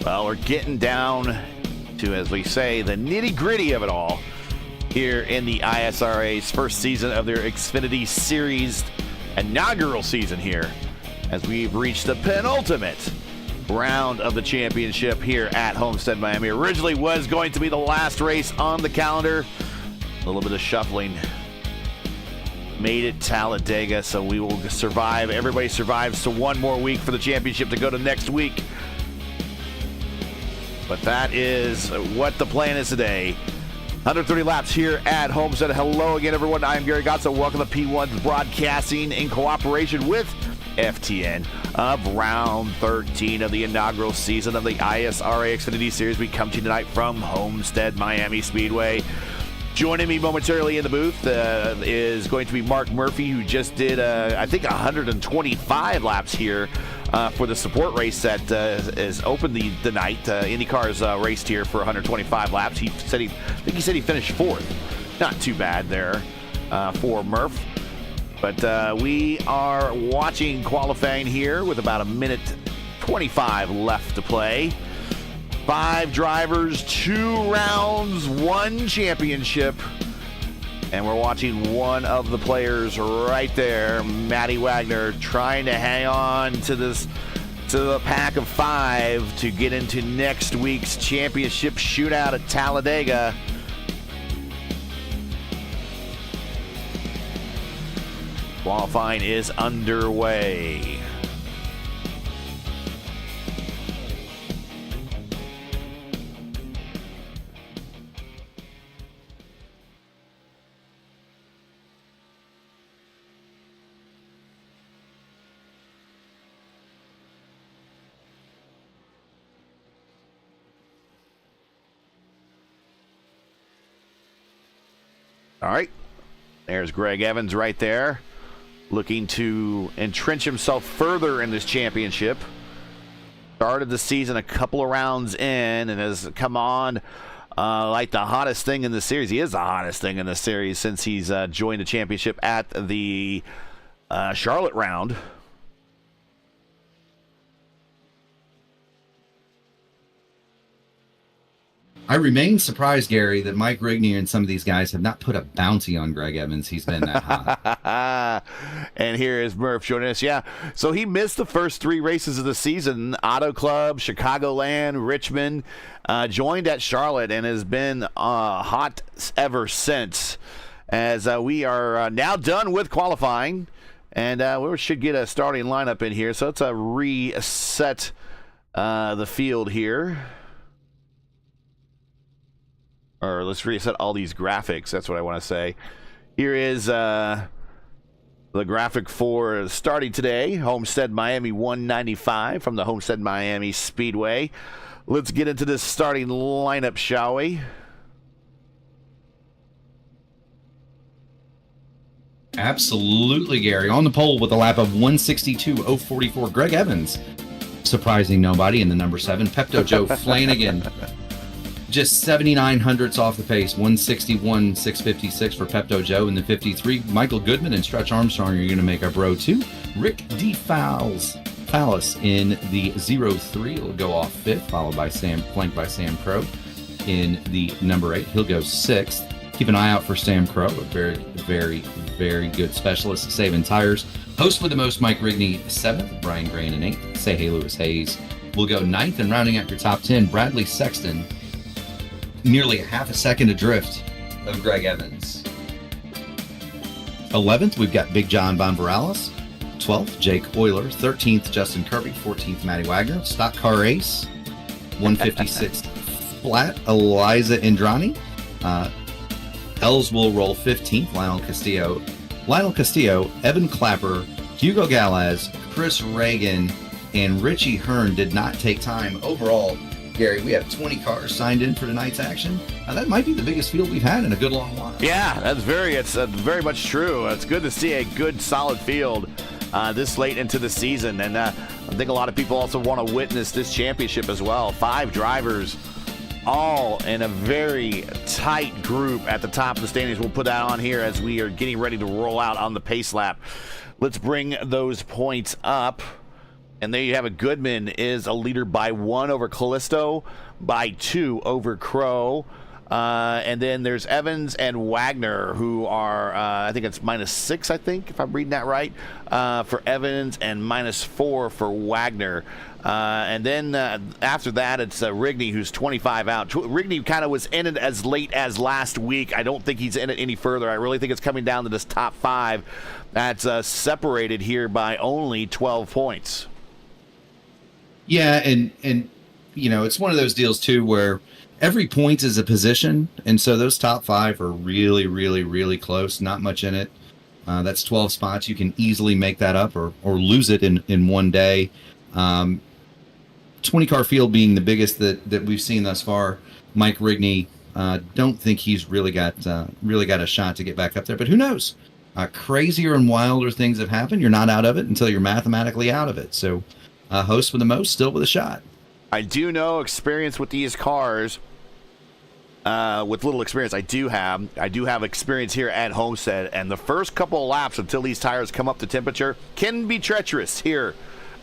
Well, we're getting down to, as we say, the nitty-gritty of it all here in the ISRA's first season of their Xfinity Series inaugural season here, as we've reached the penultimate round of the championship here at Homestead-Miami. Originally was going to be the last race on the calendar. A little bit of shuffling made it Talladega, so we will survive. Everybody survives to one more week for the championship to go to next week. But that is what the plan is today. 130 laps here at Homestead. Hello again, everyone. I'm Gary Gotzo. Welcome to P1's broadcasting in cooperation with FTN of round 13 of the inaugural season of the ISRA Xfinity Series. We come to you tonight from Homestead-Miami Speedway. Joining me momentarily in the booth is going to be Mark Murphy, who just did, I think, 125 laps here for the support race that is open the night. IndyCar's raced here for 125 laps. I think he said he finished fourth. Not too bad there for Murph. But we are watching qualifying here with about a minute 25 left to play. 5 drivers, 2 rounds, 1 championship. And we're watching one of the players right there, Matty Wagner, trying to hang on to the pack of 5 to get into next week's championship shootout at Talladega. Qualifying is underway. All right, there's Greg Evans right there, looking to entrench himself further in this championship. Started the season a couple of rounds in and has come on like the hottest thing in the series. He is the hottest thing in the series since he's joined the championship at the Charlotte round. I remain surprised, Gary, that Mike Rigney and some of these guys have not put a bounty on Greg Evans. He's been that hot. And here is Murph joining us. Yeah, so he missed the first 3 races of the season. Auto Club, Chicagoland, Richmond. Joined at Charlotte and has been hot ever since. As we are now done with qualifying. And we should get a starting lineup in here. So let's reset the field here. Or let's reset all these graphics. That's what I want to say. Here is the graphic for starting today. Homestead-Miami 195 from the Homestead-Miami Speedway. Let's get into this starting lineup, shall we? Absolutely, Gary. On the pole with a lap of 162.044, Greg Evans. Surprising nobody in the number 7. Pepto Joe Flanagan. Just 79 hundredths off the pace, 161.656 for Pepto Joe in the 53. Michael Goodman and Stretch Armstrong are going to make our bro 2. Rick D. Fallis in the 03 will go off 5th, followed by flanked by Sam Crow in the number 8. He'll go 6th. Keep an eye out for Sam Crow, a very, very, very good specialist, saving tires. Host with the most, Mike Rigney, 7th. Brian Grain in 8th. Say Hey Lewis Hayes will go 9th, and rounding out your top 10, Bradley Sexton. Nearly a half a second adrift of Greg Evans. 11th, we've got Big John Bonviralis. 12th, Jake Euler. 13th, Justin Kirby. 14th, Matty Wagner. Stock car ace. 156th flat, Eliza Indrani. Els will roll 15th, Lionel Castillo, Evan Clapper, Hugo Galaz, Chris Reagan, and Richie Hearn did not take time. Overall, Gary, we have 20 cars signed in for tonight's action. Now, that might be the biggest field we've had in a good long while. Yeah, it's very much true. It's good to see a good, solid field this late into the season. And I think a lot of people also want to witness this championship as well. 5 drivers, all in a very tight group at the top of the standings. We'll put that on here as we are getting ready to roll out on the pace lap. Let's bring those points up. And there you have it. Goodman is a leader by 1 over Callisto, by 2 over Crow. And then there's Evans and Wagner, who are, I think it's -6, I think, if I'm reading that right, for Evans, and -4 for Wagner. And then after that, it's Rigney, who's 25 out. Rigney kind of was in it as late as last week. I don't think he's in it any further. I really think it's coming down to this top 5 that's separated here by only 12 points. Yeah, and you know, it's one of those deals, too, where every point is a position, and so those top 5 are really, really, really close. Not much in it. That's 12 spots. You can easily make that up or lose it in one day. 20-car field being the biggest that we've seen thus far. Mike Rigney, don't think he's really got a shot to get back up there, but who knows? Crazier and wilder things have happened. You're not out of it until you're mathematically out of it. So host with the most, still with a shot. I do know experience with these cars. With little experience I do have experience here at Homestead, and the first couple of laps until these tires come up to temperature can be treacherous here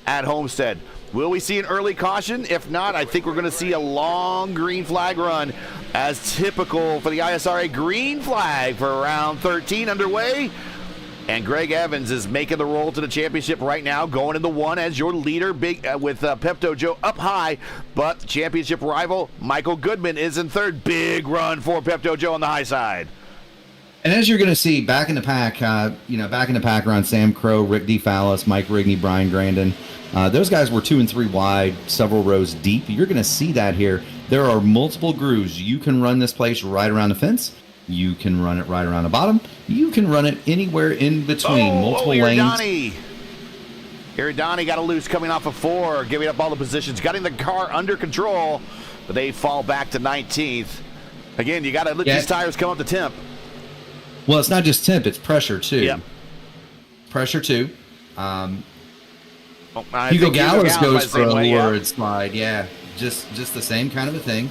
at Homestead. Will we see an early caution? If not, I think we're going to see a long green flag run, as typical for the ISRA. Green flag for round 13 underway. And Greg Evans is making the roll to the championship right now, going into 1 as your leader, big with Pepto Joe up high. But championship rival Michael Goodman is in 3rd. Big run for Pepto Joe on the high side. And as you're going to see, back in the pack, back in the pack around Sam Crow, Rick DeFalis, Mike Rigney, Brian Grandin. Those guys were 2 and 3 wide, several rows deep. You're going to see that here. There are multiple grooves. You can run this place right around the fence. You can run it right around the bottom. You can run it anywhere in between. Multiple lanes. Iridani got a loose coming off of 4, giving up all the positions, getting the car under control, but they fall back to 19th. Again, you got to let these tires come up to temp. Well, it's not just temp; it's pressure too. Yep. Pressure too. Hugo Gallows goes for a lurid slide. Yeah, just the same kind of a thing.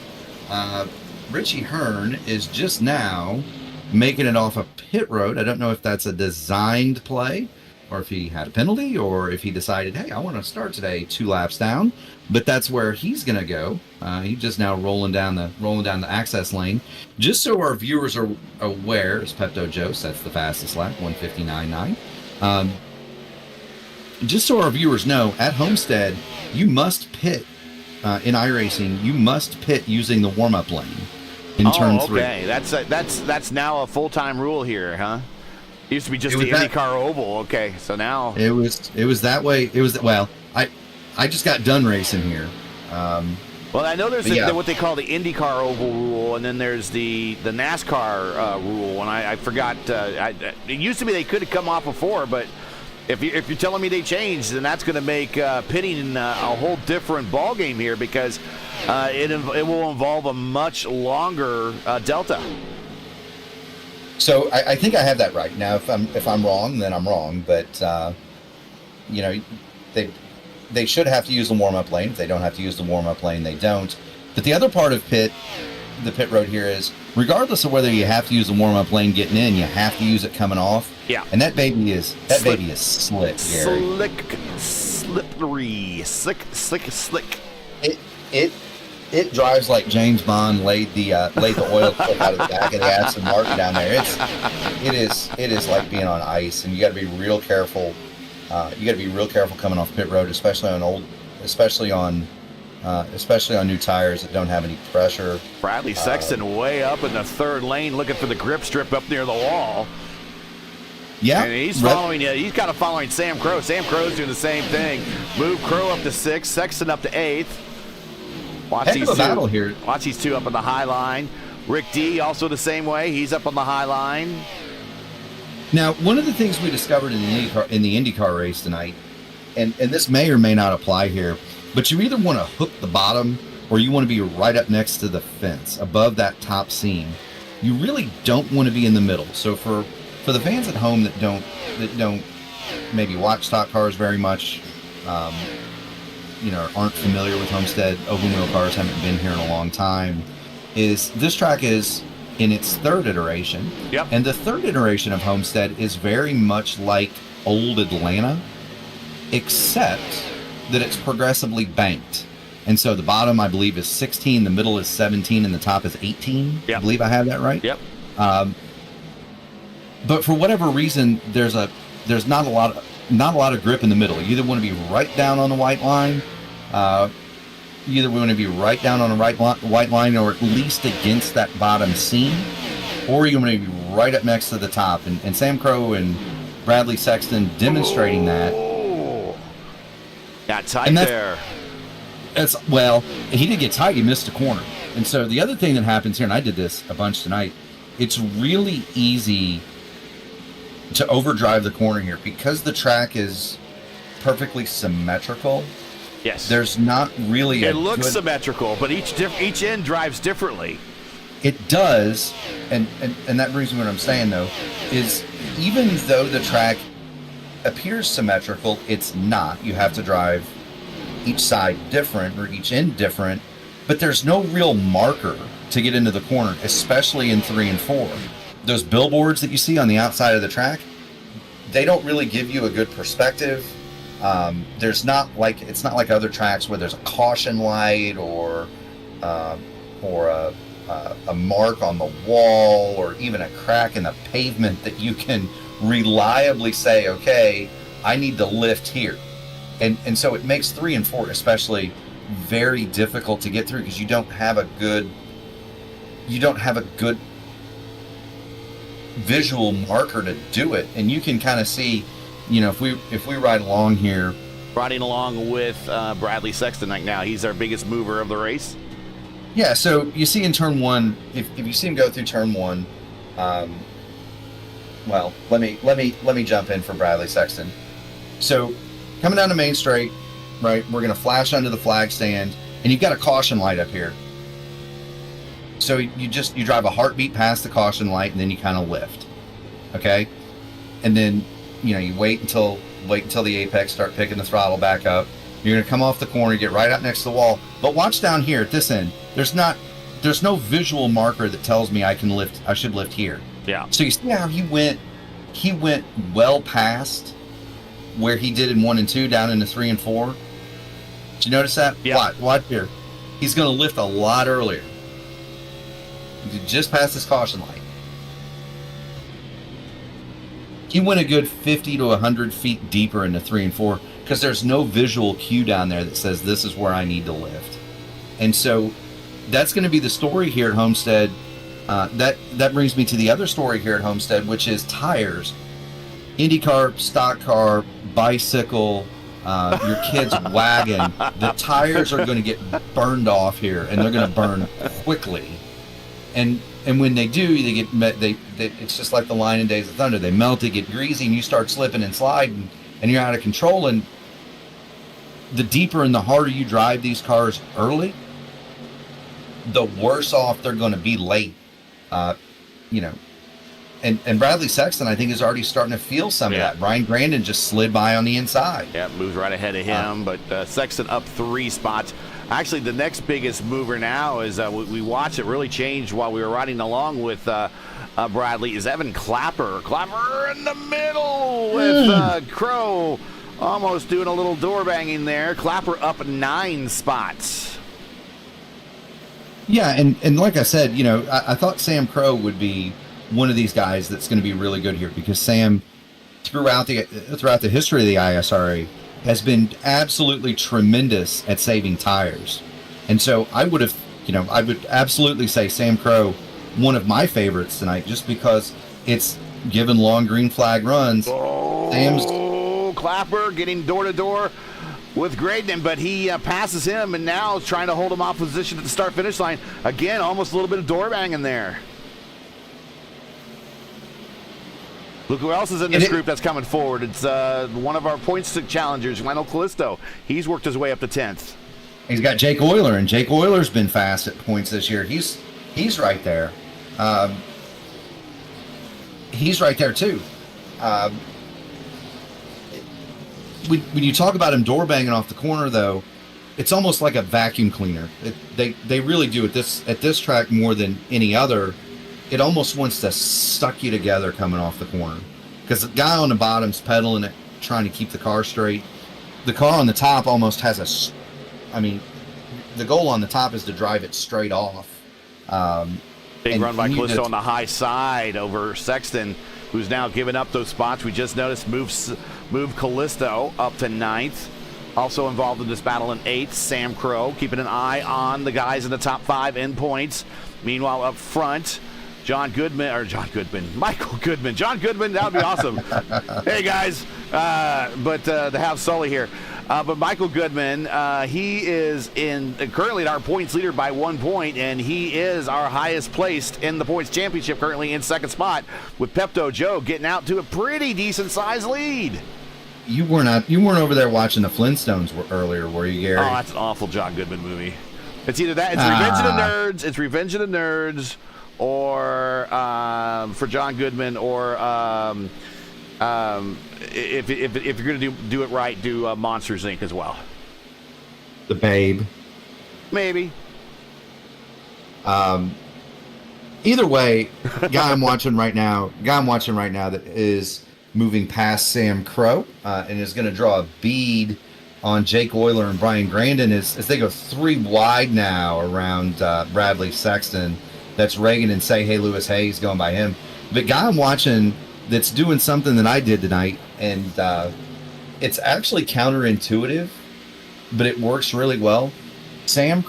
Richie Hearn is just now making it off a pit road. I don't know if that's a designed play or if he had a penalty or if he decided, hey, I want to start today 2 laps down. But that's where he's going to go. He's just now rolling down the access lane. Just so our viewers are aware, as Pepto Joe sets the fastest lap, 1:59.9. Just so our viewers know, at Homestead, you must pit in iRacing. You must pit using the warm-up lane. In turn 3. Okay, that's now a full-time rule here, huh? It used to be just the IndyCar oval. Okay, so now it was that way. I just got done racing here. Well, I know there's what they call the IndyCar oval rule, and then there's the NASCAR rule, and I forgot. It used to be they could have come off before, but if you're telling me they changed, then that's going to make pitting a whole different ball game here, because it will involve a much longer delta. So I think I have that right. Now, if I'm wrong, then I'm wrong. But they should have to use the warm-up lane. If they don't have to use the warm-up lane, they don't. But the other part of the pit road here is, regardless of whether you have to use the warm-up lane getting in, you have to use it coming off. Yeah. And that baby is slick, Gary. Slippery, slick. It drives like James Bond laid the oil clip out of the back of the Aston Martin down there. It is like being on ice, and you got to be real careful. You got to be real careful coming off pit road, especially on new tires that don't have any pressure. Bradley Sexton way up in the 3rd lane, looking for the grip strip up near the wall. Yeah, and he's following. He's kind of following Sam Crow. Sam Crow's doing the same thing. Move Crow up to 6th, Sexton up to 8th. Watch these battle here. Watch these 2 up on the high line. Rick D also the same way. He's up on the high line. Now, one of the things we discovered in the IndyCar race tonight, and this may or may not apply here, but you either want to hook the bottom or you want to be right up next to the fence, above that top seam. You really don't want to be in the middle. So for the fans at home that don't maybe watch stock cars very much, aren't familiar with Homestead, open wheel cars, haven't been here in a long time, is this track is in its 3rd iteration. Yep. And the 3rd iteration of Homestead is very much like old Atlanta, except that it's progressively banked. And so the bottom, I believe, is 16, the middle is 17, and the top is 18. Yep. I believe I have that right. Yep. But for whatever reason, there's not a lot of grip in the middle. You either want to be right down on the white line, white line, or at least against that bottom seam, or you want to be right up next to the top. And Sam Crow and Bradley Sexton demonstrating that. Got tight there. Well, he did get tight. He missed a corner. And so the other thing that happens here, and I did this a bunch tonight, it's really easy to overdrive the corner here because the track is perfectly symmetrical. Yes. There's not really it looks symmetrical, but each end drives differently. It does, and that brings me to what I'm saying, though, is even though the track appears symmetrical, it's not. You have to drive each side different or each end different, but there's no real marker to get into the corner, especially in 3 and 4. Those billboards that you see on the outside of the track, they don't really give you a good perspective. It's not like other tracks where there's a caution light or a mark on the wall or even a crack in the pavement that you can reliably say, okay, I need to lift here. And so it makes 3 and 4 especially very difficult to get through because you don't have a good visual marker to do it. And you can kind of see, if we ride along here, riding along with Bradley Sexton right now, he's our biggest mover of the race. Yeah, so you see in turn 1, if you see him go through turn 1, well, let me jump in for Bradley Sexton. So coming down the main straight, right, we're going to flash under the flag stand, and you've got a caution light up here. So you drive a heartbeat past the caution light, and then you kind of lift, okay? And then, you wait until the apex, start picking the throttle back up. You're going to come off the corner, get right out next to the wall. But watch down here at this end. There's no visual marker that tells me I should lift here. Yeah. So you see how he went well past where he did in 1 and 2 down into 3 and 4. Did you notice that? Yeah. Watch here. He's going to lift a lot earlier. Just past his caution light. He went a good 50 to 100 feet deeper into 3 and 4 because there's no visual cue down there that says this is where I need to lift. And so that's going to be the story here at Homestead. That brings me to the other story here at Homestead, which is tires. IndyCar, stock car, bicycle, your kid's wagon. The tires are going to get burned off here, and they're going to burn quickly. And when they do, it's just like the line in Days of Thunder. They melt, they get greasy, and you start slipping and sliding, and you're out of control. And the deeper and the harder you drive these cars early, the worse off they're going to be late. And Bradley Sexton, I think, is already starting to feel some of that. Brian Grandin just slid by on the inside. Yeah, moves right ahead of him, but Sexton up 3 spots. Actually, the next biggest mover now is we watched it really change while we were riding along with Bradley is Evan Clapper. Clapper in the middle with Crow almost doing a little door banging there. Clapper up 9 spots. Yeah, and like I said, I thought Sam Crow would be one of these guys that's going to be really good here because Sam, throughout the history of the ISRA, has been absolutely tremendous at saving tires. And so I would absolutely say Sam Crow, one of my favorites tonight, just because it's given long green flag runs. Sam's Clapper getting door to door with Graydon, but he passes him and now is trying to hold him off position at the start finish line. Again, almost a little bit of door banging there. Look who else is in this group that's coming forward. It's one of our points challengers, Lionel Callisto. He's worked his way up to 10th. He's got Jake Euler, and Jake Euler's been fast at points this year. He's right there. He's right there too. When you talk about him door banging off the corner, though, it's almost like a vacuum cleaner. They really do at this track more than any other. It almost wants to suck you together coming off the corner because the guy on the bottom's pedaling it, trying to keep the car straight. the car on the top almost has the goal on the top is to drive it straight off. Big run by Callisto on the high side over Sexton, who's now given up those spots. We just noticed move Callisto up to 9th. Also involved in this battle in 8th, Sam Crow, keeping an eye on the guys in the top 5 in points. Meanwhile, up front, Michael Goodman. John Goodman, that would be awesome. Hey, guys. But to have Sully here. But Michael Goodman, he is currently our points leader by 1 point, and he is our highest placed in the points championship, currently in 2nd spot, with Pepto Joe getting out to a pretty decent sized lead. You weren't over there watching the Flintstones earlier, were you, Gary? Oh, that's an awful John Goodman movie. It's either that, it's Revenge of the Nerds, or for John Goodman, or if you're going to do it right, do Monsters Inc. as well. The Babe. Maybe. Either way, guy I'm watching right now that is moving past Sam Crow and is going to draw a bead on Jake Euler and Brian Grandin as they go 3 wide now around Bradley Sexton. That's Reagan and Say Hey Lewis Hayes going by him. The guy I'm watching that's doing something that I did tonight, and it's actually counterintuitive, but it works really well. Stretch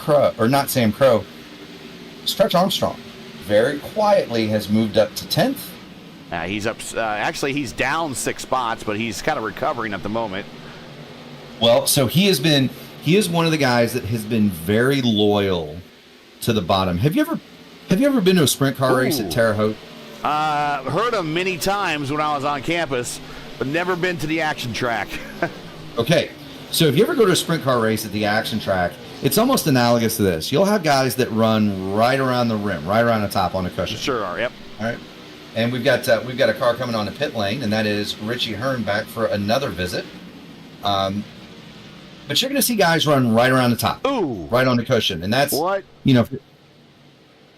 Armstrong very quietly has moved up to 10th. He's up. Actually, he's down 6 spots, but he's kind of recovering at the moment. Well, so he is one of the guys that has been very loyal to the bottom. Have you ever been to a sprint car race at Terre Haute? Heard him many times when I was on campus, but never been to the action track. Okay, so if you ever go to a sprint car race at the action track, it's almost analogous to this. You'll have guys that run right around the rim, right around the top on the cushion. Sure are. Yep. All right. And we've got a car coming on the pit lane, and that is Richie Hearn back for another visit. But you're going to see guys run right around the top, right on the cushion, and that's what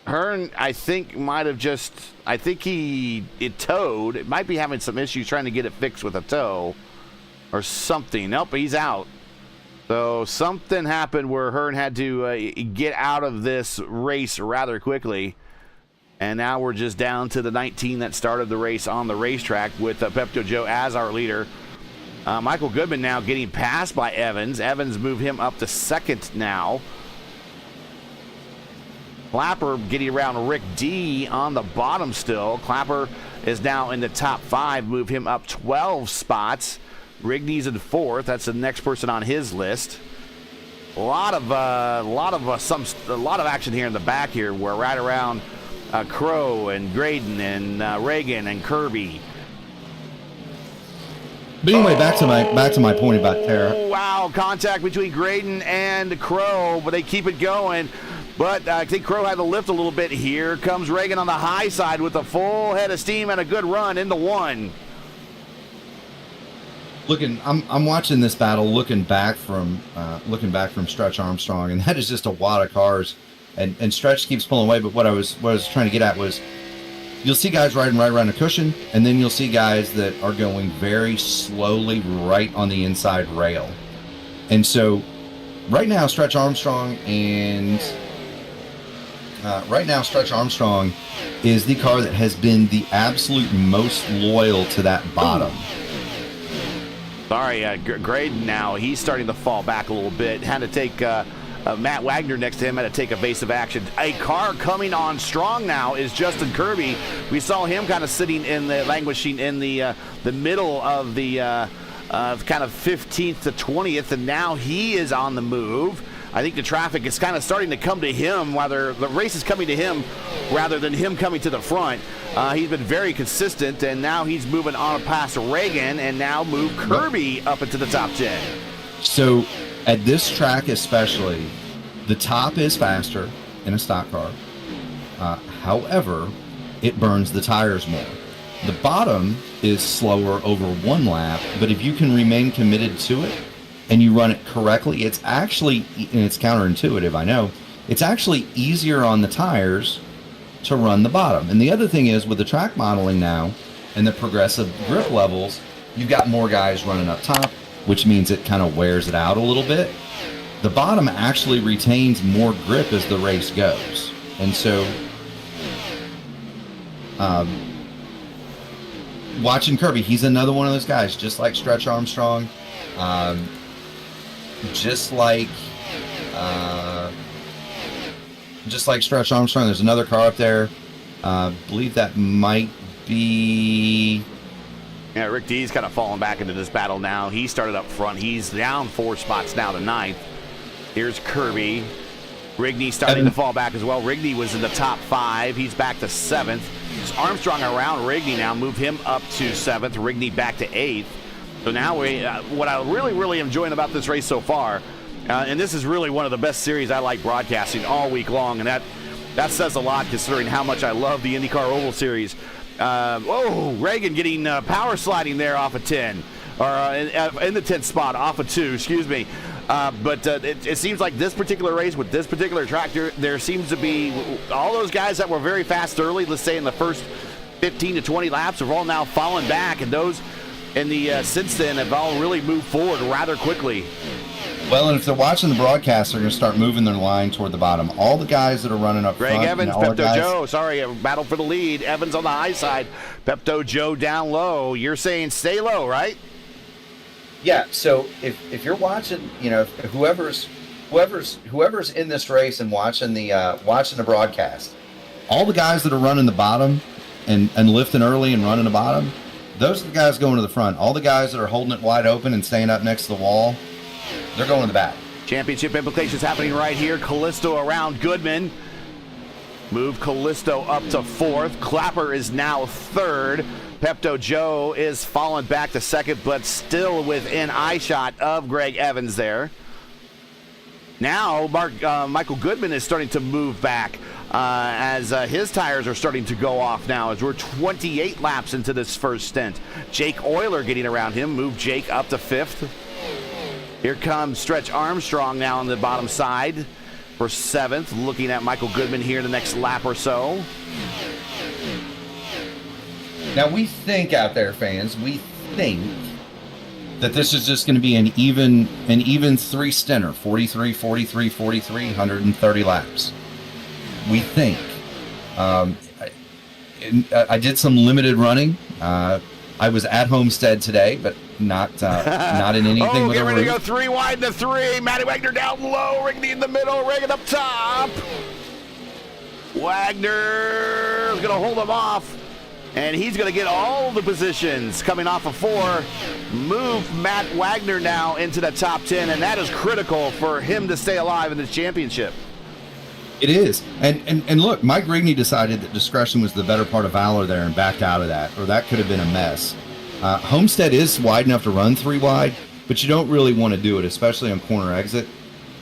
Hearn, I think it towed. It might be having some issues trying to get it fixed with a tow or something. Nope, he's out. So something happened where Hearn had to get out of this race rather quickly. And now we're just down to the 19 that started the race on the racetrack with Pepto Joe as our leader. Michael Goodman now getting passed by Evans. Evans moved him up to 2nd now. Clapper getting around Rick D on the bottom still. Clapper is now in the top 5. Move him up 12 spots. Rigby's in 4th. That's the next person on his list. A lot of action here in the back here. We're right around Crow and Graydon and Reagan and Kirby. But anyway, back to my point about Terra. Wow, contact between Graydon and Crow, but they keep it going. But I think Crow had to lift a little bit. Here comes Reagan on the high side with a full head of steam and a good run into 1. I'm watching this battle, looking back from Stretch Armstrong, and that is just a wad of cars, and Stretch keeps pulling away. But what I was trying to get at was, you'll see guys riding right around the cushion, and then you'll see guys that are going very slowly right on the inside rail. And so, right now, Stretch Armstrong is the car that has been the absolute most loyal to that bottom. Sorry, Graydon now, he's starting to fall back a little bit. Had to take Matt Wagner next to him, had to take evasive action. A car coming on strong now is Justin Kirby. We saw him kind of languishing in the middle of the kind of 15th to 20th, and now he is on the move. I think the traffic is kind of starting to come to him, the race is coming to him rather than him coming to the front. He's been very consistent, and now he's moving on past Reagan, and now move Kirby up into the top 10. So at this track especially, the top is faster in a stock car. However, it burns the tires more. The bottom is slower over 1 lap, but if you can remain committed to it and you run it correctly, it's actually, and it's counterintuitive, I know, it's actually easier on the tires to run the bottom. And the other thing is, with the track modeling now and the progressive grip levels, you've got more guys running up top, which means it kind of wears it out a little bit. The bottom actually retains more grip as the race goes. And so watching Kirby, he's another one of those guys, just like Stretch Armstrong, just like Stretch Armstrong. There's another car up there. I believe that might be... Yeah, Rick D's kind of falling back into this battle now. He started up front. He's down 4 spots now to 9th. Here's Kirby. Rigney starting to fall back as well. Rigney was in the top 5. He's back to 7th. It's Armstrong around Rigney now. Move him up to 7th. Rigney back to 8th. So now what I'm really enjoying about this race so far, and this is really one of the best series I like broadcasting all week long, and that says a lot considering how much I love the IndyCar Oval Series. Reagan getting power sliding there off of 10, or in the 10th spot off of 2, excuse me. But it seems like this particular race with this particular track, there seems to be all those guys that were very fast early, let's say in the first 15 to 20 laps, have all now fallen back, and those in the since then have all really moved forward rather quickly. Well, and if they're watching the broadcast, they're going to start moving their line toward the bottom. All the guys that are running up Greg front, Evans, Pepto Joe, battle for the lead. Evans on the high side, Pepto Joe down low. You're saying stay low, right? Yeah. So if you're watching, whoever's in this race and watching the broadcast, all the guys that are running the bottom and lifting early and running the bottom, those are the guys going to the front. All the guys that are holding it wide open and staying up next to the wall, they're going to the back. Championship implications happening right here. Callisto around Goodman. Move Callisto up to 4th. Clapper is now 3rd. Pepto Joe is falling back to 2nd, but still within eyeshot of Greg Evans there. Now Michael Goodman is starting to move back as his tires are starting to go off now as we're 28 laps into this first stint. Jake Euler getting around him. Move Jake up to 5th. Here comes Stretch Armstrong now on the bottom side for 7th. Looking at Michael Goodman here the next lap or so. Now we think out there, fans, that this is just going to be an even 3-stinter, 43, 43, 43, 130 laps. We think. I did some limited running. I was at Homestead today, but not in anything. Get ready to go 3 wide to 3. Matty Wagner down low. Rigney in the middle. Reagan up top. Wagner's going to hold him off. And he's going to get all the positions coming off of 4. Move Matt Wagner now into the top 10, and that is critical for him to stay alive in this championship. It is. And look, Mike Rigney decided that discretion was the better part of valor there and backed out of that, or that could have been a mess. Homestead is wide enough to run 3 wide, but you don't really want to do it, especially on corner exit.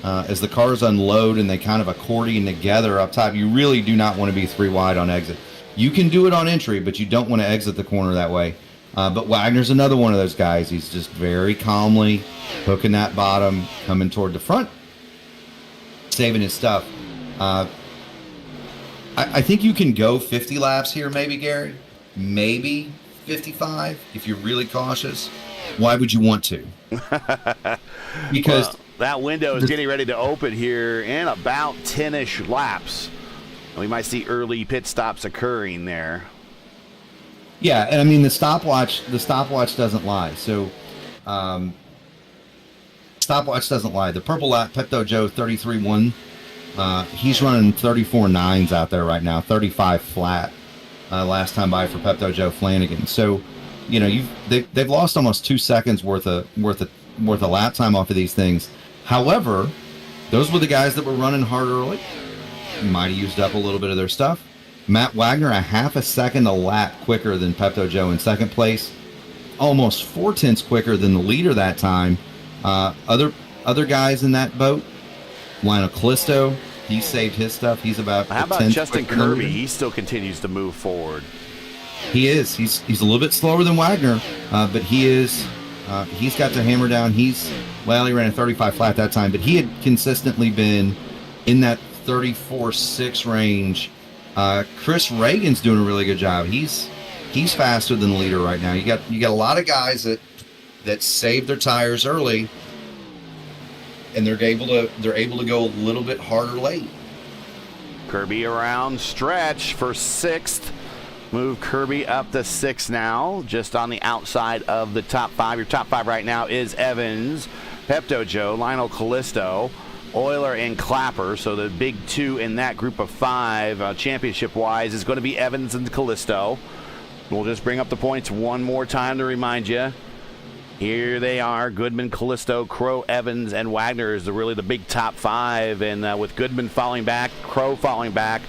As the cars unload and they kind of accordion together up top, you really do not want to be 3 wide on exit. You can do it on entry, but you don't want to exit the corner that way. But Wagner's another one of those guys. He's just very calmly hooking that bottom, coming toward the front, saving his stuff. I think you can go 50 laps here, maybe, Gary. Maybe 55 if you're really cautious. Why would you want to? Because that window is getting ready to open here in about 10-ish laps. We might see early pit stops occurring there. Yeah, and I mean the stopwatch doesn't lie. So stopwatch doesn't lie. The purple lap, Pepto Joe 33-1. He's running 34.9s out there right now, 35 flat. Last time by for Pepto Joe Flanagan. So, they've lost almost 2 seconds worth of lap time off of these things. However, those were the guys that were running hard early. Might have used up a little bit of their stuff. Matt Wagner, a half a second a lap quicker than Pepto Joe in second place. Almost 4/10 quicker than the leader that time. Other guys in that boat, Lionel Callisto, he saved his stuff. He's about. How about Justin Kirby? He still continues to move forward. He is. He's a little bit slower than Wagner, but he is. He's got the hammer down. He ran a 35 flat that time, but he had consistently been in that 34.6 range. Chris Reagan's doing a really good job. He's faster than the leader right now. You got a lot of guys that that saved their tires early, and they're able to go a little bit harder late. Kirby around stretch for 6th. Move Kirby up to 6 now, just on the outside of the top 5. Your top 5 right now is Evans, Pepto Joe, Lionel Callisto, Euler, and Clapper. So the big 2 in that group of 5, championship-wise, is going to be Evans and Callisto. We'll just bring up the points one more time to remind you. Here they are, Goodman, Callisto, Crow, Evans, and Wagner is really the big top 5. And with Goodman falling back, Crow falling back,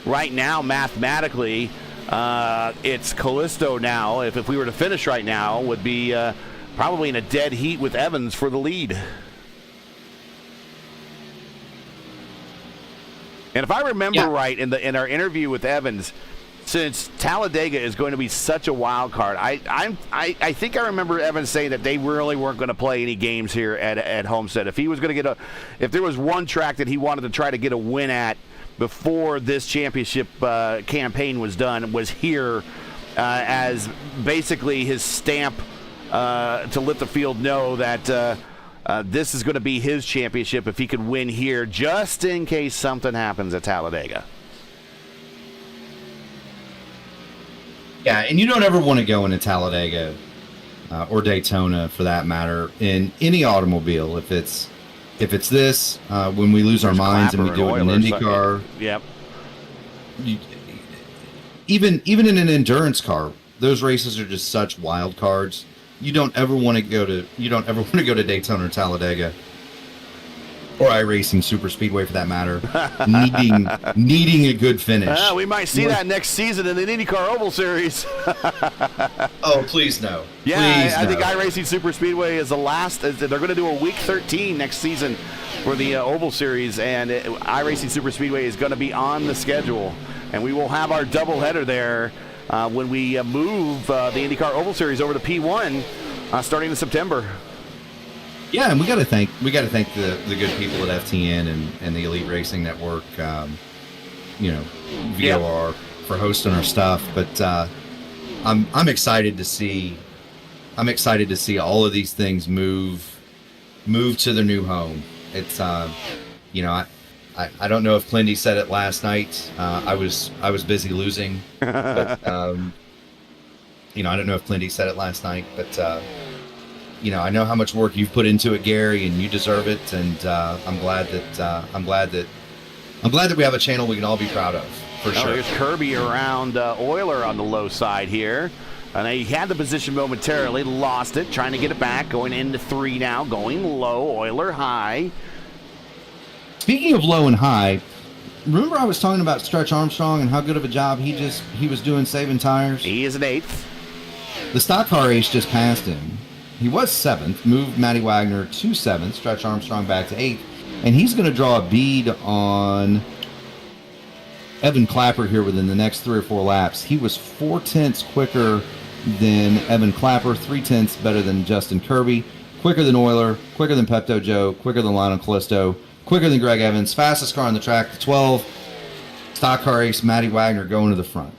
right now, mathematically, it's Callisto now, if we were to finish right now, would be probably in a dead heat with Evans for the lead. And if I remember right in our interview with Evans, since Talladega is going to be such a wild card, I think I remember Evans saying that they really weren't going to play any games here at Homestead. If he was going to if there was one track that he wanted to try to get a win at before this championship campaign was done, was here as basically his stamp to let the field know that this is going to be his championship if he could win here, just in case something happens at Talladega. Yeah, and you don't ever want to go into Talladega or Daytona, for that matter, in any automobile. If it's this, when we lose our minds and we do it in an IndyCar. Yep. Even in an endurance car, those races are just such wild cards. You don't ever want to go to Daytona or Talladega, or iRacing Super Speedway for that matter, needing a good finish. We might see that next season in the IndyCar Oval Series. Oh, please no. Yeah, please I no. think iRacing Super Speedway is the last. They're going to do a week 13 next season for the Oval Series, and iRacing Super Speedway is going to be on the schedule, and we will have our doubleheader there when we move the IndyCar Oval Series over to P1 starting in September. Yeah, and we got to thank the good people at FTN and the Elite Racing Network, VOR, for hosting our stuff. But I'm excited to see all of these things move to their new home. It's I don't know if Clindy said it last night. I was busy losing, but I don't know if Clindy said it last night, but. I know how much work you've put into it, Gary, and you deserve it. And I'm glad that we have a channel we can all be proud of, for sure. There's Kirby around Euler on the low side here. And he had the position momentarily, lost it, trying to get it back, going into 3 now, going low, Euler high. Speaking of low and high, remember I was talking about Stretch Armstrong and how good of a job he was doing saving tires? He is an 8th. The stock car ace just passed him. He was 7th, moved Matty Wagner to 7th, Stretch Armstrong back to 8th, and he's going to draw a bead on Evan Clapper here within the next 3 or 4 laps. He was 4/10 quicker than Evan Clapper, 3/10 better than Justin Kirby, quicker than Euler, quicker than Pepto Joe, quicker than Lionel Callisto, quicker than Greg Evans, fastest car on the track, the 12. Stock car ace Matty Wagner going to the front.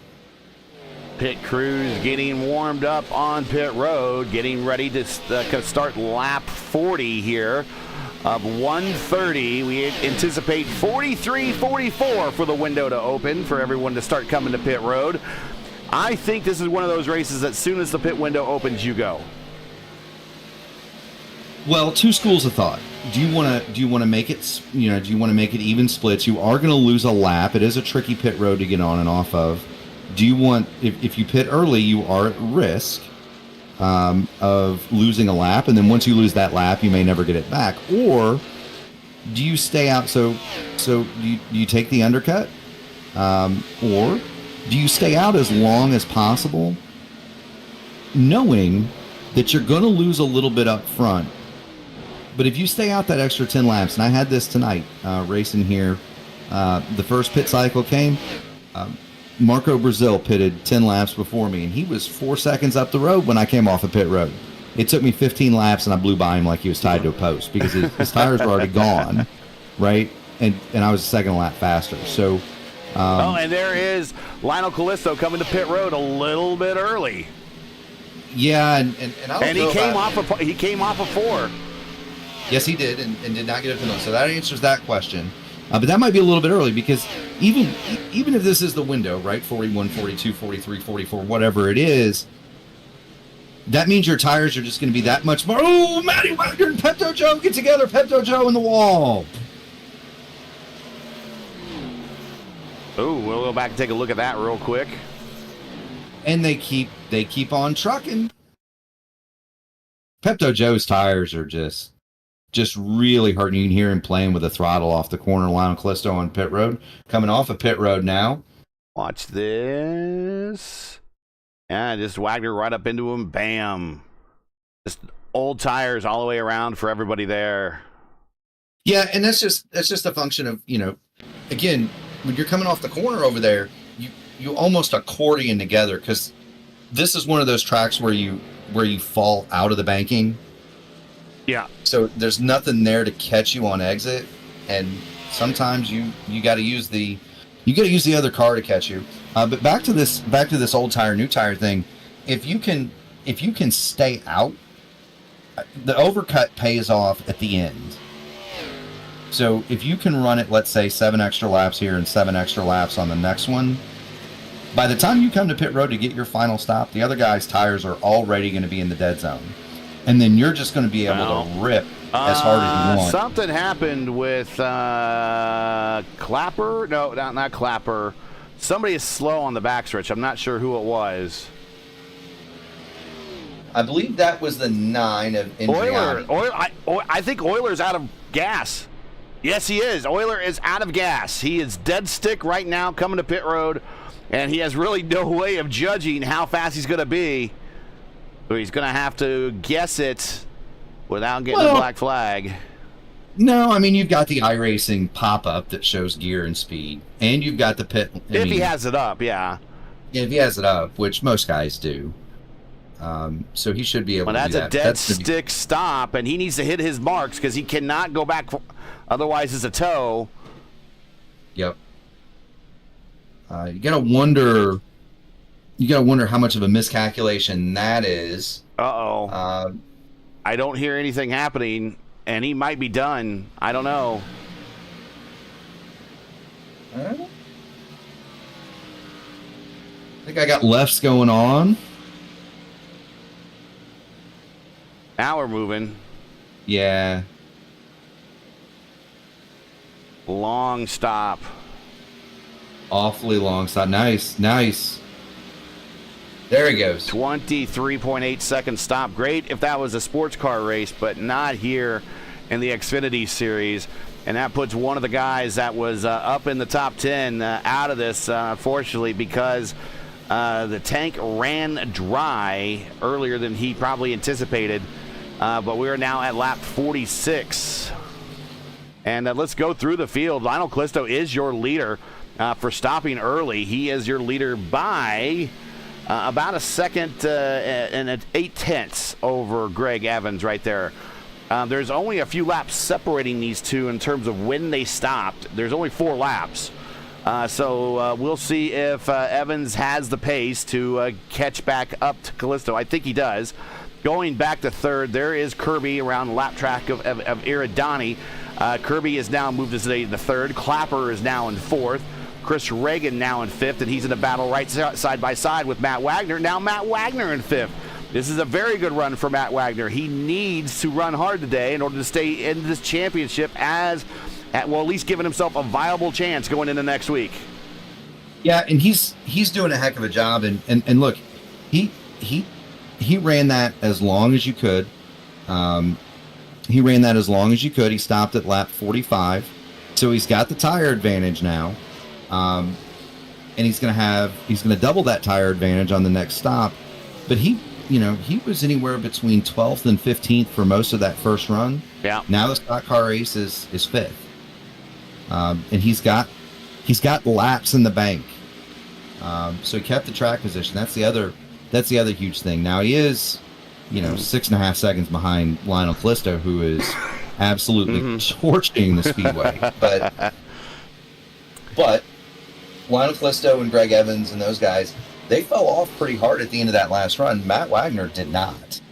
Pit crews getting warmed up on pit road, getting ready to start lap 40 here of 130. We anticipate 43-44 for the window to open for everyone to start coming to pit road. I think this is one of those races that as soon as the pit window opens, you go. Well, 2 schools of thought. Do you want to make it? Do you want to make it even splits? You are going to lose a lap. It is a tricky pit road to get on and off of. Do you want, if you pit early, you are at risk of losing a lap, and then once you lose that lap, you may never get it back. Or do you stay out? So do you take the undercut, or do you stay out as long as possible, knowing that you're going to lose a little bit up front? But if you stay out that extra 10 laps, and I had this tonight racing here, the first pit cycle came. Marco Brazil pitted 10 laps before me, and he was 4 seconds up the road when I came off the pit road. It took me 15 laps, and I blew by him like he was tied to a post because his tires were already gone, right? And I was a second lap faster. So, and there is Lionel Callisto coming to pit road a little bit early. Yeah, and I don't And know he came off of 4. Yes, he did, and did not get a penalty. So that answers that question. But that might be a little bit early because even if this is the window, right, 41, 42, 43, 44, whatever it is, that means your tires are just going to be that much more. Oh, Matty Wagner and Pepto Joe get together. Pepto Joe in the wall. Oh, we'll go back and take a look at that real quick. And they keep on trucking. Pepto Joe's tires are just really hurting. You can hear him playing with the throttle off the corner. Lionel Callisto on pit road, coming off of pit road now. Watch this. Yeah, just Wagner right up into him. Bam. Just old tires all the way around for everybody there. Yeah, and that's just a function of, again, when you're coming off the corner over there, you almost accordion together because this is one of those tracks where you fall out of the banking. Yeah. So there's nothing there to catch you on exit, and sometimes you got to use the other car to catch you. But back to this old tire, new tire thing. If you can stay out, the overcut pays off at the end. So if you can run it, let's say 7 extra laps here and 7 extra laps on the next one, by the time you come to pit road to get your final stop, the other guy's tires are already going to be in the dead zone. And then you're just going to be able to rip as hard as you want. Something happened with Clapper. No, not Clapper. Somebody is slow on the backstretch. I'm not sure who it was. I believe that was the 9 of Indriani. I think Euler's out of gas. Yes, he is. Euler is out of gas. He is dead stick right now coming to pit road, and he has really no way of judging how fast he's going to be. So he's going to have to guess it without getting a black flag. No, I mean, you've got the iRacing pop-up that shows gear and speed, and you've got the pit. If he has it up, yeah. Yeah, if he has it up, which most guys do. So he should be able to do that. That's a dead stick stop, and he needs to hit his marks because he cannot go back. Otherwise, it's a tow. Yep. You gotta wonder how much of a miscalculation that is. Uh-oh. I don't hear anything happening, and he might be done. I don't know. I think I got lefts going on. Now we're moving. Yeah. Long stop. Awfully long stop. Nice. There he goes. 23.8 second stop. Great if that was a sports car race, but not here in the Xfinity Series. And that puts one of the guys that was up in the top 10 out of this, unfortunately, because the tank ran dry earlier than he probably anticipated. But we are now at lap 46. And let's go through the field. Lionel Callisto is your leader for stopping early. He is your leader by about a second and 8/10 over Greg Evans right there. There's only a few laps separating these two in terms of when they stopped. There's only 4 laps. So we'll see if Evans has the pace to catch back up to Callisto. I think he does. Going back to third, there is Kirby around the lap track of Iridani. Kirby is now moved his way to third. Clapper is now in fourth. Chris Reagan now in fifth, and he's in a battle right side by side with Matt Wagner. Now Matt Wagner in fifth. This is a very good run for Matt Wagner. He needs to run hard today in order to stay in this championship at least giving himself a viable chance going into next week. Yeah, and he's doing a heck of a job. And look, he ran that as long as you could. He stopped at lap 45, so he's got the tire advantage now. And he's going to double that tire advantage on the next stop. But he was anywhere between 12th and 15th for most of that first run. Yeah. Now the stock car race is 5th. And he's got laps in the bank. So he kept the track position. That's the other huge thing. Now he is, 6.5 seconds behind Lionel Callisto, who is absolutely torching the speedway. But Lionel Callisto and Greg Evans and those guys, they fell off pretty hard at the end of that last run. Matt Wagner did not.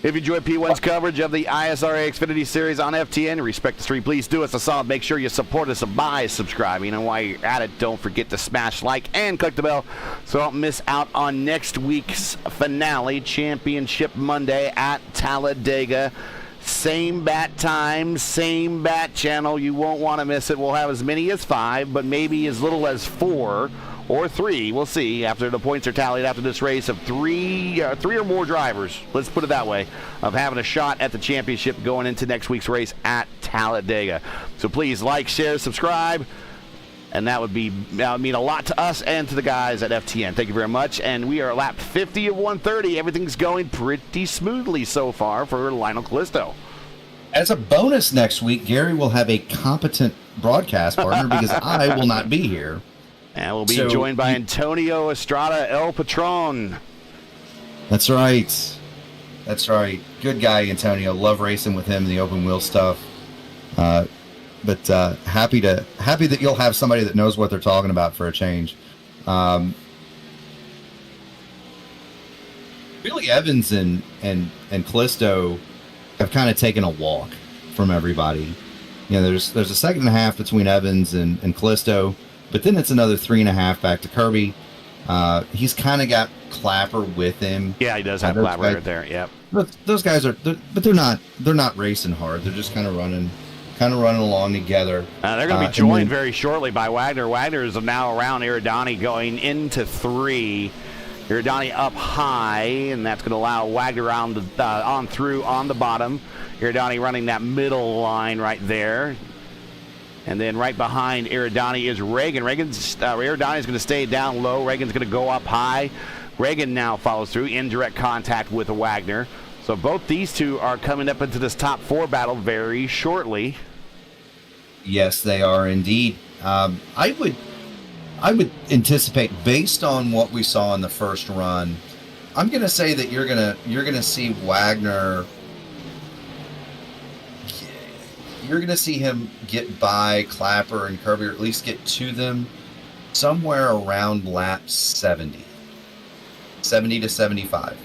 If you enjoy P1's coverage of the ISRA Xfinity Series on FTN, respect the stream, please do us a solid. Make sure you support us by subscribing. And while you're at it, don't forget to smash like and click the bell so don't miss out on next week's finale, Championship Monday at Talladega. Same bat time, same bat channel. You won't want to miss it. We'll have as many as 5, but maybe as little as 4 or 3. We'll see after the points are tallied after this race of three or more drivers, let's put it that way, of having a shot at the championship going into next week's race at Talladega. So please like, share, subscribe, and that would mean a lot to us and to the guys at FTN. Thank you very much. And we are at lap 50 of 130. Everything's going pretty smoothly so far for Lionel Callisto. As a bonus next week, Gary will have a competent broadcast partner because I will not be here. And we'll be joined by Antonio Estrada, El Patron. That's right. That's right. Good guy, Antonio. Love racing with him in the open wheel stuff. But happy that you'll have somebody that knows what they're talking about for a change. Really, Evans and Callisto have kind of taken a walk from everybody. You know, there's a second and a half between Evans and Callisto. But then it's another 3.5 back to Kirby. He's kind of got Clapper with him. Yeah, he does have Clapper right there. Yep. Those guys they're not racing hard. They're just kind of running along together. They're going to be joined very shortly by Wagner. Wagner is now around Iridani going into 3. Iridani up high, and that's going to allow Wagner on through on the bottom. Iridani running that middle line right there. And then right behind Iridani is Reagan. Iridani is going to stay down low. Reagan's going to go up high. Reagan now follows through in direct contact with Wagner. So both these two are coming up into this top 4 battle very shortly. Yes, they are indeed. I would anticipate, based on what we saw in the first run, I'm going to say that you're gonna see Wagner. You're going to see him get by Clapper and Kirby, or at least get to them somewhere around lap 70 to 75.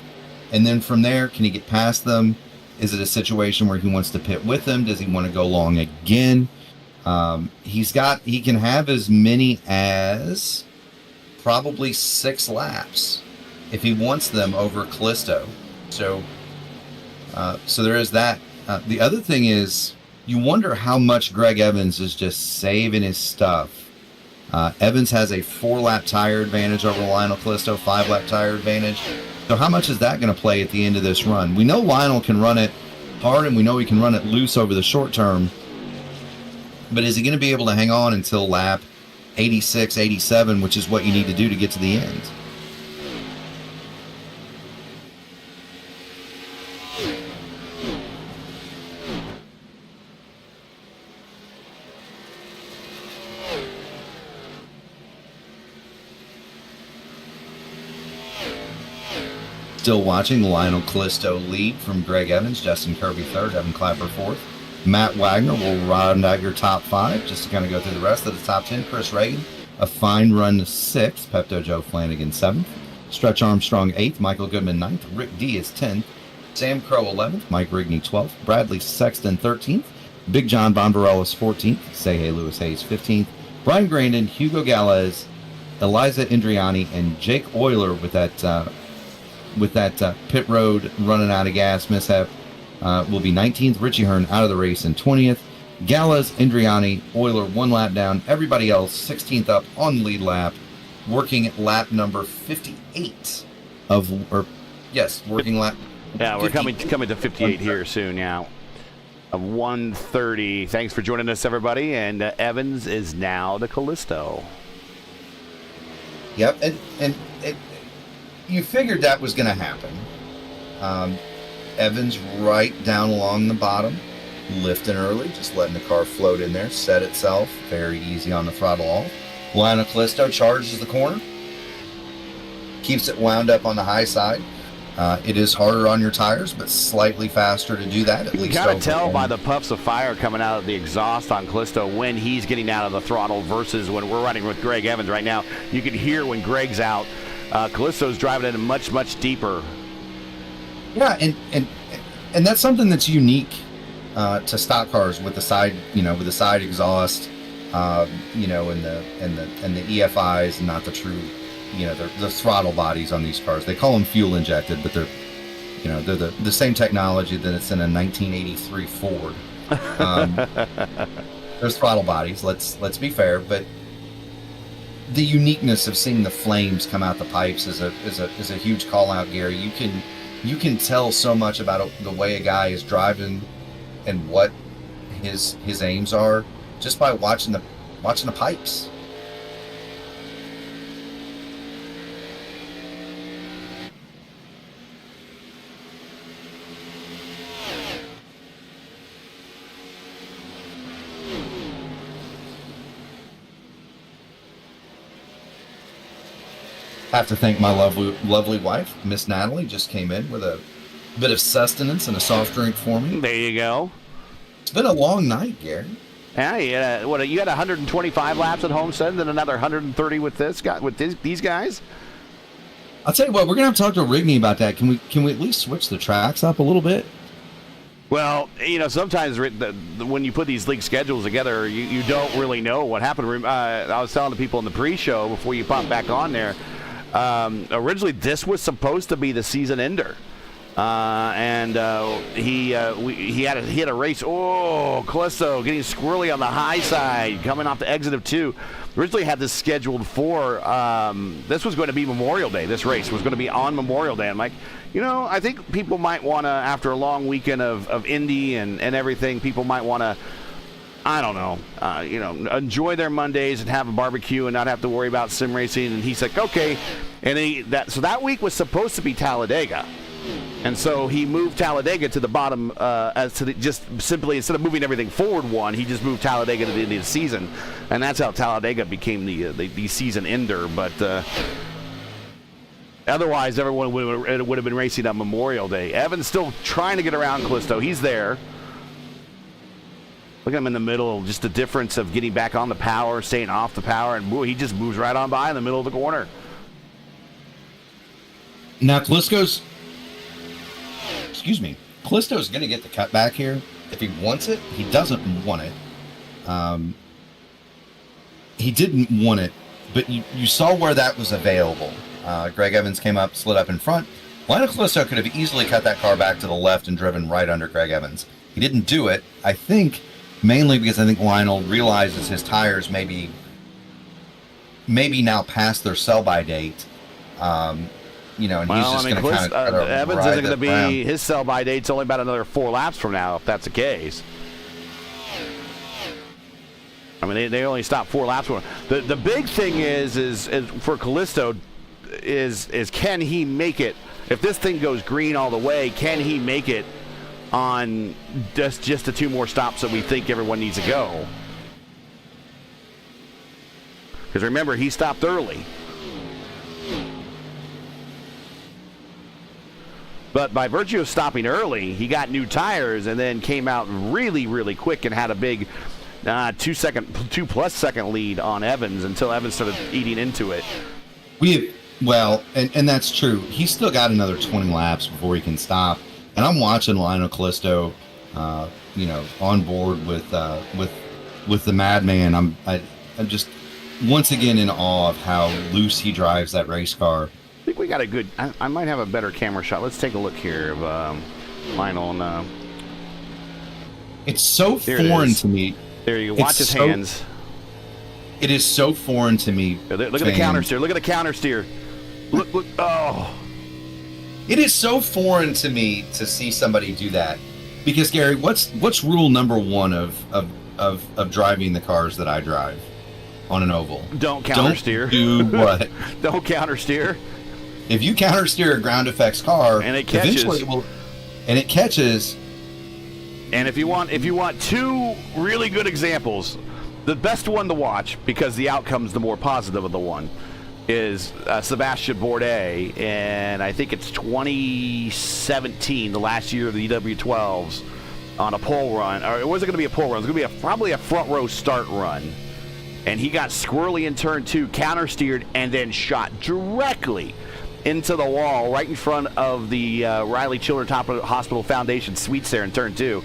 And then from there, can he get past them? Is it a situation where he wants to pit with them? Does he want to go long again? He can have as many as probably 6 laps if he wants them over Callisto. So there is that. The other thing is, you wonder how much Greg Evans is just saving his stuff. Evans has a 4-lap tire advantage over Lionel Callisto, 5-lap tire advantage. So how much is that going to play at the end of this run? We know Lionel can run it hard, and we know he can run it loose over the short term. But is he going to be able to hang on until lap 86, 87, which is what you need to do to get to the end? Still watching Lionel Callisto lead from Greg Evans, Justin Kirby 3rd, Evan Clapper 4th. Matt Wagner will round out your top 5 just to kind of go through the rest of the top 10. Chris Reagan, a fine run 6th. Pepto Joe Flanagan 7th. Stretch Armstrong 8th. Michael Goodman 9th. Rick D is 10th. Sam Crow 11th. Mike Rigney 12th. Bradley Sexton 13th. Big John Bonvarellis 14th. Say Lewis Hayes 15th. Brian Grandin, Hugo Galez, Eliza Indriani, and Jake Euler with that pit road running out of gas mishap will be 19th. Richie Hearn out of the race in 20th. Galez, Indriani, Euler 1 lap down. Everybody else 16th up on the lead lap, working at lap number 58 working lap. Yeah, we're coming to 58 here soon. Yeah, of 130. Thanks for joining us, everybody. And Evans is now the Callisto. Yep, and you figured that was going to happen. Evans right down along the bottom, lifting early, just letting the car float in there, set itself, very easy on the throttle off. Lionel Callisto charges the corner, keeps it wound up on the high side. It is harder on your tires, but slightly faster to do that. You can kind of tell by the puffs of fire coming out of the exhaust on Callisto when he's getting out of the throttle versus when we're running with Greg Evans right now. You can hear when Greg's out. Callisto's driving it much, much deeper. Yeah, and that's something that's unique to stock cars with the side, with the side exhaust, and the EFIs, and not the true, the throttle bodies on these cars. They call them fuel injected, but they're the same technology that it's in a 1983 Ford. There's throttle bodies. Let's be fair, but the uniqueness of seeing the flames come out the pipes is a huge call out, Gary. You can tell so much about the way a guy is driving and what his aims are just by watching the pipes. I have to thank my lovely wife, Miss Natalie, just came in with a bit of sustenance and a soft drink for me. There you go. It's been a long night, Gary. Yeah, you had 125 laps at Homestead, then another 130 with these guys. I'll tell you what, we're gonna have to talk to Rigney about that. Can we at least switch the tracks up a little bit? Well, sometimes when you put these league schedules together, you don't really know what happened. I was telling the people in the pre-show before you pop back on there. Originally, this was supposed to be the season ender, and he had a race. Oh, Callisto getting squirrely on the high side, coming off the exit of 2. Originally had this scheduled for this was going to be Memorial Day. This race was going to be on Memorial Day. I'm like, I think people might want to, after a long weekend of Indy and everything, people might want to, I don't know, enjoy their Mondays and have a barbecue and not have to worry about sim racing. And he's like, okay. And so that week was supposed to be Talladega. And so he moved Talladega to the bottom, just simply, instead of moving everything forward one, he just moved Talladega to the end of the season. And that's how Talladega became the season ender. But otherwise, everyone would have been racing on Memorial Day. Evan's still trying to get around Callisto. He's there. Look at him in the middle, just the difference of getting back on the power, staying off the power, and he just moves right on by in the middle of the corner. Now, Callisto's going to get the cutback here. If he wants it, he doesn't want it. He didn't want it, but you saw where that was available. Greg Evans came up, slid up in front. Lionel Callisto could have easily cut that car back to the left and driven right under Greg Evans. He didn't do it, I think, mainly because I think Lionel realizes his tires maybe now past their sell-by date. And he's just going to kind of Evans isn't going to be, his sell-by date's only about another 4 laps from now, if that's the case. I mean, they only stopped 4 laps. The big thing is for Callisto is can he make it? If this thing goes green all the way, can he make it on just the 2 more stops that we think everyone needs to go? Because remember, he stopped early. But by virtue of stopping early, he got new tires and then came out really, really quick and had a big 2+ second lead on Evans until Evans started eating into it. And that's true. He's still got another 20 laps before he can stop. And I'm watching Lionel Callisto, on board with the madman. I'm just once again in awe of how loose he drives that race car. I think we got a good. I might have a better camera shot. Let's take a look here of Lionel. And, it's so foreign to me. There you go. Watch his hands. It is so foreign to me. Look at the counter steer. Look at the counter steer. Look. Oh. It is so foreign to me to see somebody do that. Because Gary, what's rule number 1 of driving the cars that I drive on an oval? Don't counter steer. Do what? Don't counter steer. If you counter steer a ground effects car, and it catches, and if you want 2 really good examples, the best one to watch, because the outcome's the more positive of the one, is Sebastian Bourdais, and I think it's 2017, the last year of the EW12s, on a pole run. Or it wasn't going to be a pole run. It was going to be probably a front row start run. and he got squirrely in turn 2, counter-steered, and then shot directly into the wall right in front of the Riley Children's Hospital Foundation suites there in turn 2.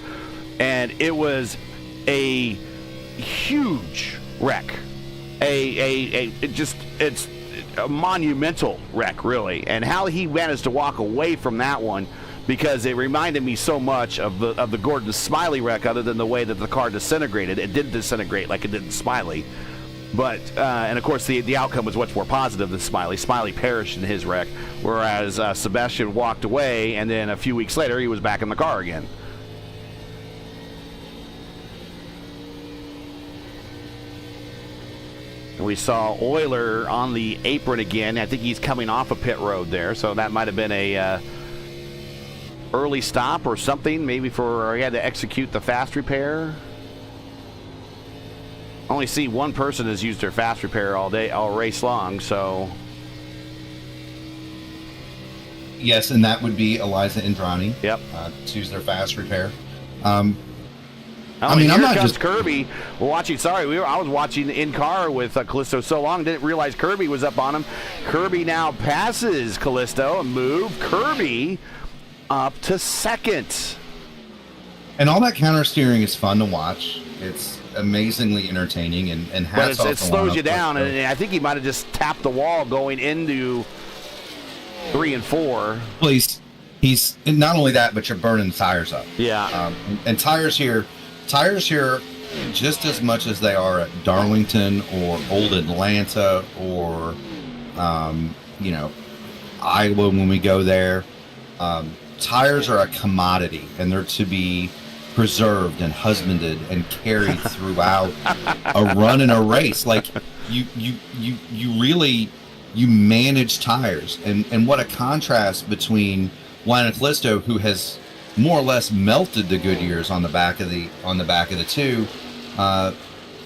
And it was a huge wreck. It's a monumental wreck, really. And how he managed to walk away from that one, because it reminded me so much of the Gordon Smiley wreck, other than the way that the car disintegrated. It didn't disintegrate like it did in Smiley. But, and of course, the outcome was much more positive than Smiley. Smiley perished in his wreck, whereas Sebastian walked away, and then a few weeks later, he was back in the car again. We saw Euler on the apron again. I think he's coming off a pit road there, so that might have been a early stop or something, maybe he had to execute the fast repair. Only see one person has used their fast repair all race long, so. Yes, and that would be Eliza Indrani. Yep. To use their fast repair. I'm not just Kirby. I was watching in car with Callisto so long, didn't realize Kirby was up on him. Kirby now passes Callisto and moved Kirby up to second. And all that counter steering is fun to watch. It's amazingly entertaining, and hats off. It slows you down, and I think he might have just tapped the wall going into 3 and 4. Well, he's not only that, but you're burning tires up. Yeah. And tires here, just as much as they are at Darlington or Old Atlanta or, Iowa when we go there. Tires are a commodity, and they're to be preserved and husbanded and carried throughout a run in a race. Like you really manage tires, and what a contrast between Juan Callisto, who has more or less melted the Goodyears on the back of the two.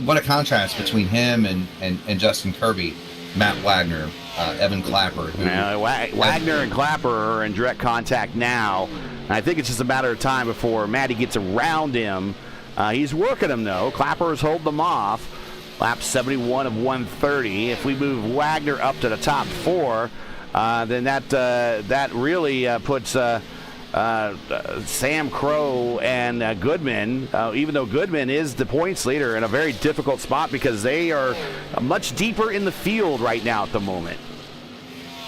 What a contrast between him and Justin Kirby, Matt Wagner, Evan Clapper. Wagner and Clapper are in direct contact now. And I think it's just a matter of time before Matty gets around him. He's working him, though. Clapper has held them off. Lap 71 of 130. If we move Wagner up to the top 4, then that really puts Sam Crow and Goodman, even though Goodman is the points leader, in a very difficult spot because they are much deeper in the field right now at the moment.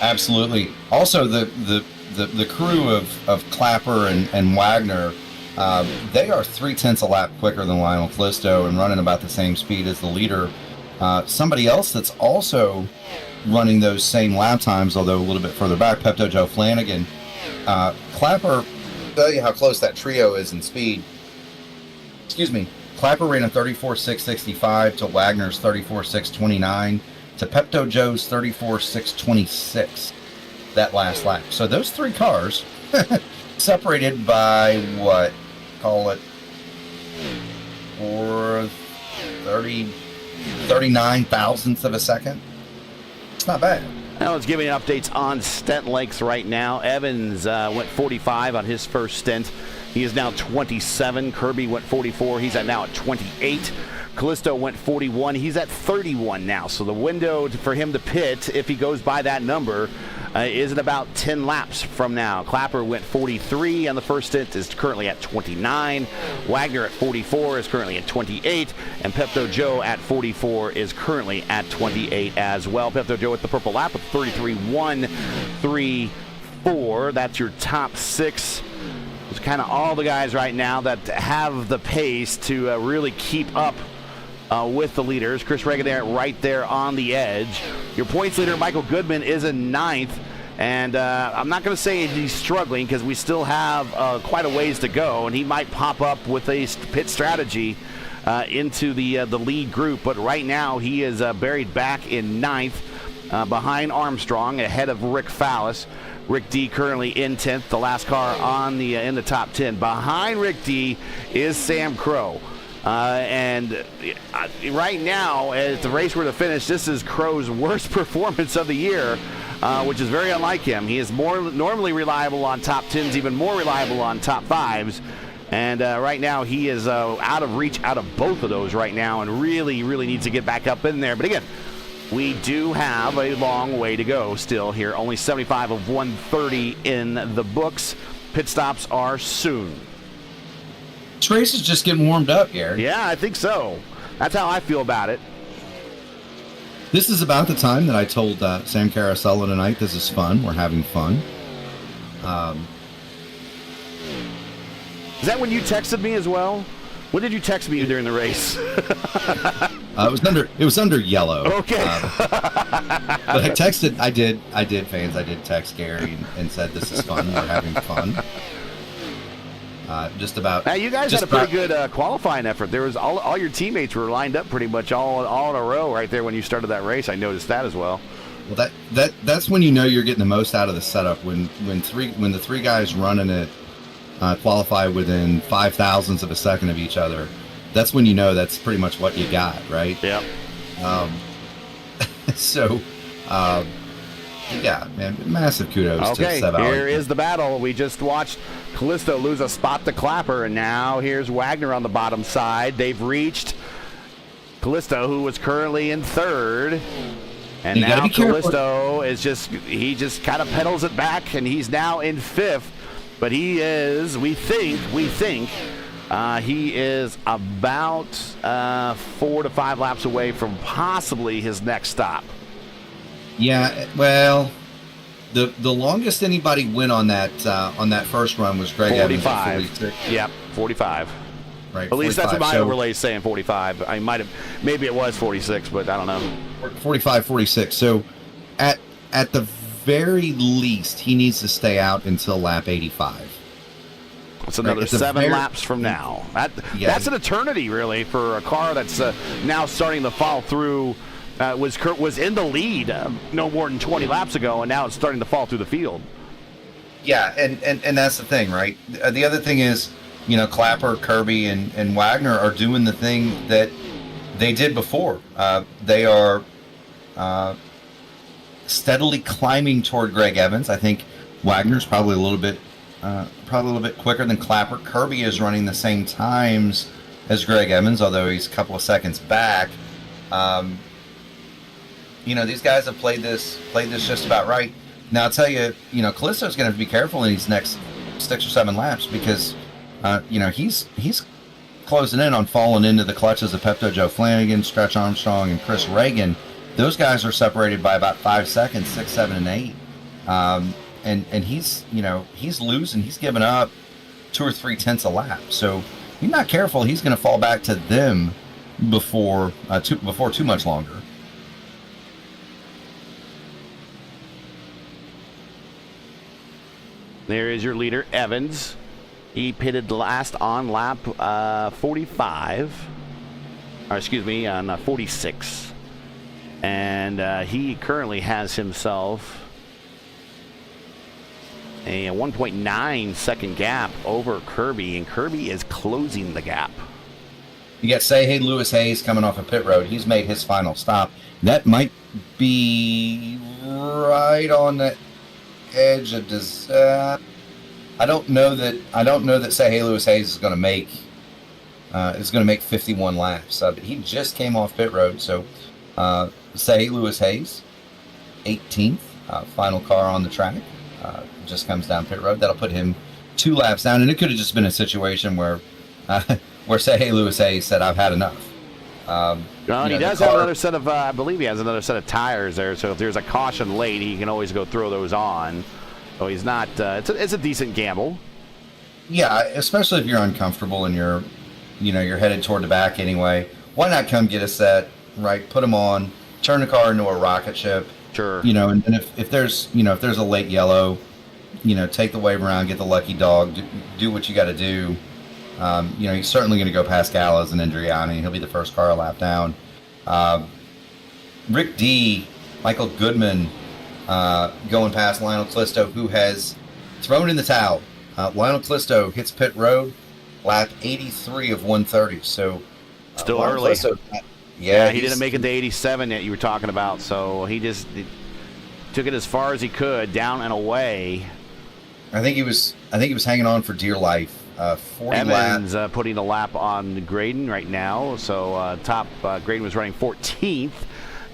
Absolutely. Also, the crew of Clapper and Wagner, they are 0.3 a lap quicker than Lionel Callisto and running about the same speed as the leader. Somebody else that's also running those same lap times, although a little bit further back, Pepto Joe Flanagan. Clapper, tell you how close that trio is in speed. Excuse me. Clapper ran a 34.665 to Wagner's 34.629 to Pepto Joe's 34.626 that last lap. So those three cars separated by what? Call it 39 thousandths of a second. It's not bad. Now let's give you updates on stint lengths right now. Evans went 45 on his first stint. He is now 27. Kirby went 44. He's now at 28. Callisto went 41. He's at 31 now. So the window for him to pit, if he goes by that number, is in about 10 laps from now. Clapper went 43 on the first stint, is currently at 29. Wagner at 44 is currently at 28. And Pepto Joe at 44 is currently at 28 as well. Pepto Joe with the purple lap with 33.134. That's your top 6. It's kind of all the guys right now that have the pace to really keep up with the leaders. Chris Regadet right there on the edge. Your points leader, Michael Goodman, is in 9th. And I'm not going to say he's struggling because we still have quite a ways to go. And he might pop up with a pit strategy into the lead group. But right now he is buried back in 9th behind Armstrong, ahead of Rick Fallis. Rick D currently in 10th, the last car on the in the top 10. Behind Rick D is Sam Crow. And right now, as the race were to finish, this is Crow's worst performance of the year, which is very unlike him. He is more normally reliable on top 10s, even more reliable on top 5s. And right now he is out of reach out of both of those right now and really, really needs to get back up in there. But again, we do have a long way to go still here. Only 75 of 130 in the books. Pit stops are soon. This race is just getting warmed up, Gary. Yeah, I think so. That's how I feel about it. This is about the time that I told Sam Carosella tonight, this is fun. We're having fun. Is that when you texted me as well? When did you text me during the race? It was under yellow. Okay. But I did text Gary and said, this is fun. We're having fun. Just about. Now, you guys had a pretty good qualifying effort. There was all your teammates were lined up pretty much all in a row right there when you started that race. I noticed that as well. Well, that's when you know you're getting the most out of the setup. When the three guys running it qualify within 0.005 of a second of each other, that's when you know that's pretty much what you got, right? Yep. Yeah, man, massive kudos to Seb. Here is the battle. We just watched Callisto lose a spot to Clapper, and now here's Wagner on the bottom side. They've reached Callisto, who was currently in third. And you now Callisto is just kind of pedals it back, and he's now in fifth. But he is, we think, he is about 4 to 5 laps away from possibly his next stop. Yeah, well, the longest anybody went on that first run was Greg 45. Evans at 46. Yep, 45. Right. At least that's what my so, overlay is saying, 45. I might have, maybe it was 46, but I don't know. 45, 46. So at the very least, he needs to stay out until lap 85. It's another 7 laps from now. That's an eternity, really, for a car that's now starting to fall through. Was in the lead no more than 20 laps ago, and now it's starting to fall through the field. Yeah, and that's the thing, right? The other thing is, Clapper, Kirby, and Wagner are doing the thing that they did before. They are steadily climbing toward Greg Evans. I think Wagner's probably a little bit quicker than Clapper. Kirby is running the same times as Greg Evans, although he's a couple of seconds back. These guys have played this just about right. Now, I'll tell you, Callisto's going to have to be careful in these next 6 or 7 laps because, he's closing in on falling into the clutches of Pepto Joe Flanagan, Stretch Armstrong, and Chris Reagan. Those guys are separated by about 5 seconds, 6, 7, and 8. And he's losing. He's giving up 2 or 3 tenths a lap. So if he's not careful, he's going to fall back to them before too much longer. There is your leader, Evans. He pitted last on lap 45. Or excuse me, on 46. And he currently has himself a 1.9 second gap over Kirby, and Kirby is closing the gap. You got Say Lewis Hayes coming off a pit road. He's made his final stop. That might be right on the edge of disaster. I don't know that Say Lewis Hayes is going to make 51 laps. But he just came off pit road, so Say Lewis Hayes, 18th, final car on the track, just comes down pit road. That'll put him 2 laps down, and it could have just been a situation where Say Lewis Hayes said, "I've had enough." He does have another set of, I believe he has another set of tires there, so if there's a caution late, he can always go throw those on. So he's not, it's a decent gamble. Yeah, especially if you're uncomfortable and you're headed toward the back anyway. Why not come get a set, right? Put them on, turn the car into a rocket ship. Sure. And if there's a late yellow, take the wave around, get the lucky dog, do what you got to do. He's certainly going to go past Gallows and Andriani. He'll be the first car a lap down. Rick D, Michael Goodman, going past Lionel Callisto, who has thrown in the towel. Lionel Callisto hits pit road, lap 83 of 130. So still early. Yeah, he didn't make it to 87 yet. You were talking about, so he took it as far as he could, down and away. I think he was hanging on for dear life. 40 Evans laps. putting a lap on Graydon right now. So top Graydon was running 14th.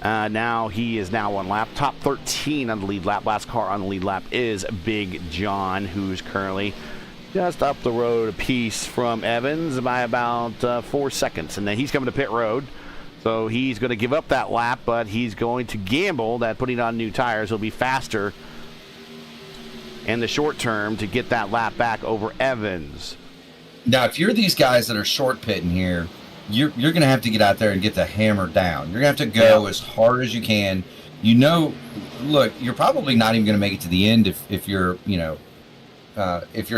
Now he is now on lap. Top 13 on the lead lap. Last car on the lead lap is Big John, who's currently just up the road a piece from Evans by about 4 seconds. And then he's coming to pit road. So he's going to give up that lap, but he's going to gamble that putting on new tires will be faster in the short term to get that lap back over Evans. Now, if you're these guys that are short pitting here, you're going to have to get out there and get the hammer down. You're going to have to go as hard as you can. Look, you're probably not even going to make it to the end if you're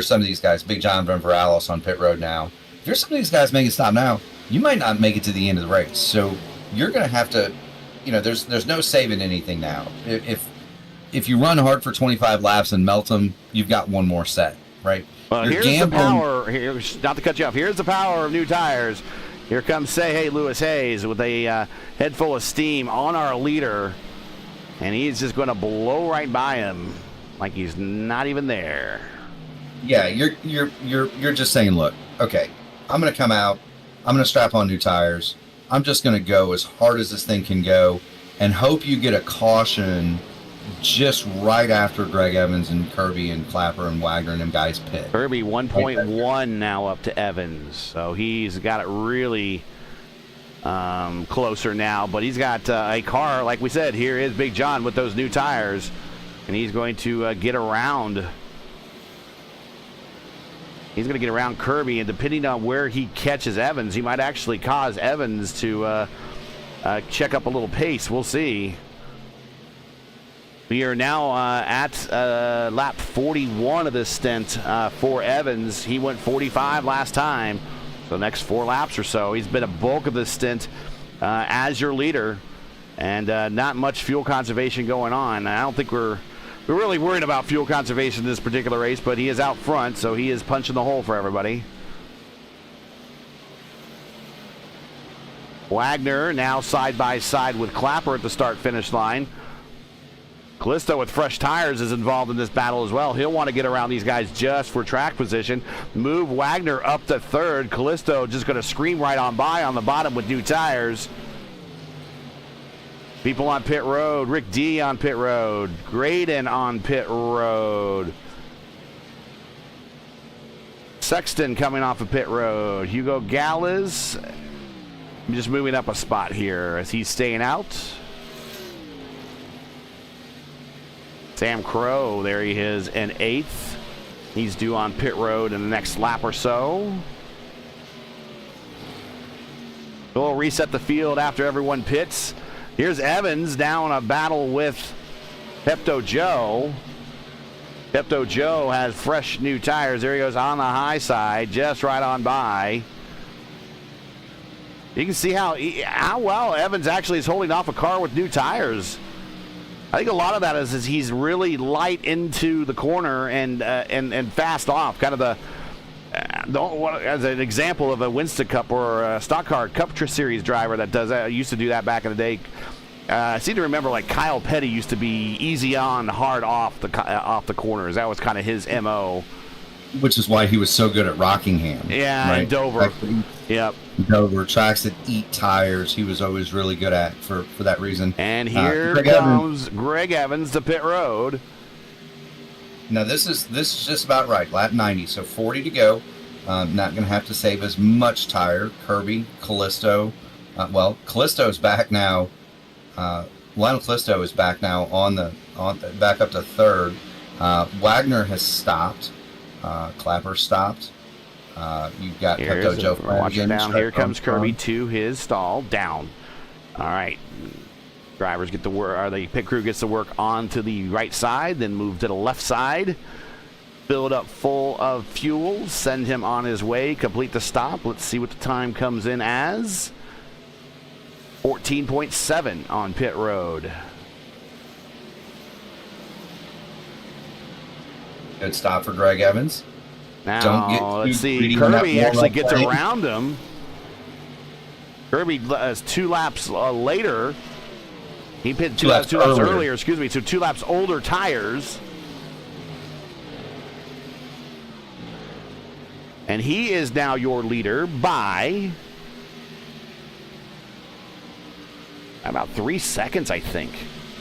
some of these guys. Big John Van Veralis on pit road now. If you're some of these guys making a stop now, you might not make it to the end of the race. So you're going to have to, there's no saving anything now. If you run hard for 25 laps and melt them, you've got one more set, right? Well, here's the power. Not to cut you off. Here's the power of new tires. Here comes Lewis Hayes with a head full of steam on our leader, and he's just going to blow right by him like he's not even there. Yeah, you're just saying, look, okay, I'm going to come out. I'm going to strap on new tires. I'm just going to go as hard as this thing can go and hope you get a caution just right after Greg Evans and Kirby and Clapper and Wagner and them guys pit. Kirby 1.1 now up to Evans. So he's got it really closer now. But he's got a car, like we said, here is Big John with those new tires. And he's going to get around. He's going to get around Kirby, and depending on where he catches Evans, he might actually cause Evans to check up a little pace. We'll see. We are now at lap 41 of this stint for Evans. He went 45 last time, so the next 4 laps or so. He's been a bulk of this stint as your leader, and not much fuel conservation going on. I don't think we're really worried about fuel conservation in this particular race, but he is out front, so he is punching the hole for everybody. Wagner now side by side with Clapper at the start-finish line. Callisto with fresh tires is involved in this battle as well. He'll want to get around these guys just for track position. Move Wagner up to third. Callisto just going to scream right on by on the bottom with new tires. People on pit road. Rick D on pit road. Graydon on pit road. Sexton coming off of pit road. Hugo Gallas just moving up a spot here as he's staying out. Sam Crow, there he is in 8th. He's due on pit road in the next lap or so. We'll reset the field after everyone pits. Here's Evans now in a battle with Pepto Joe. Pepto Joe has fresh new tires. There he goes on the high side, just right on by. You can see how well Evans actually is holding off a car with new tires. I think a lot of that is he's really light into the corner and fast off. Kind of as an example of a Winston Cup or a Stock Car Cup Series driver that does that. I used to do that back in the day. I seem to remember like Kyle Petty used to be easy on, hard off the corners. That was kind of his MO. Which is why he was so good at Rockingham. Yeah, right? and Dover. Actually, yep. Dover, tracks that eat tires, he was always really good at for that reation. And here comes Greg Evans to pit road. Now this is just about right, lap 90, so 40 to go. Not going to have to save as much tire. Kirby, Callisto, Callisto's back now. Lionel Callisto is back now back up to third. Wagner has stopped. Clapper stopped. You've got Pepto Joe. Watch it down. Here comes Kirby to his stall. Down. All right. Drivers get to work, or the pit crew gets to work on to the right side, then move to the left side. Fill it up full of fuel. Send him on his way. Complete the stop. Let's see what the time comes in as. 14.7 on pit road. Good stop for Greg Evans. Now, let's see. Kirby actually gets around him. Kirby has 2 laps later. He pitted two laps earlier, so 2 laps older tires. And he is now your leader by about 3 seconds, I think.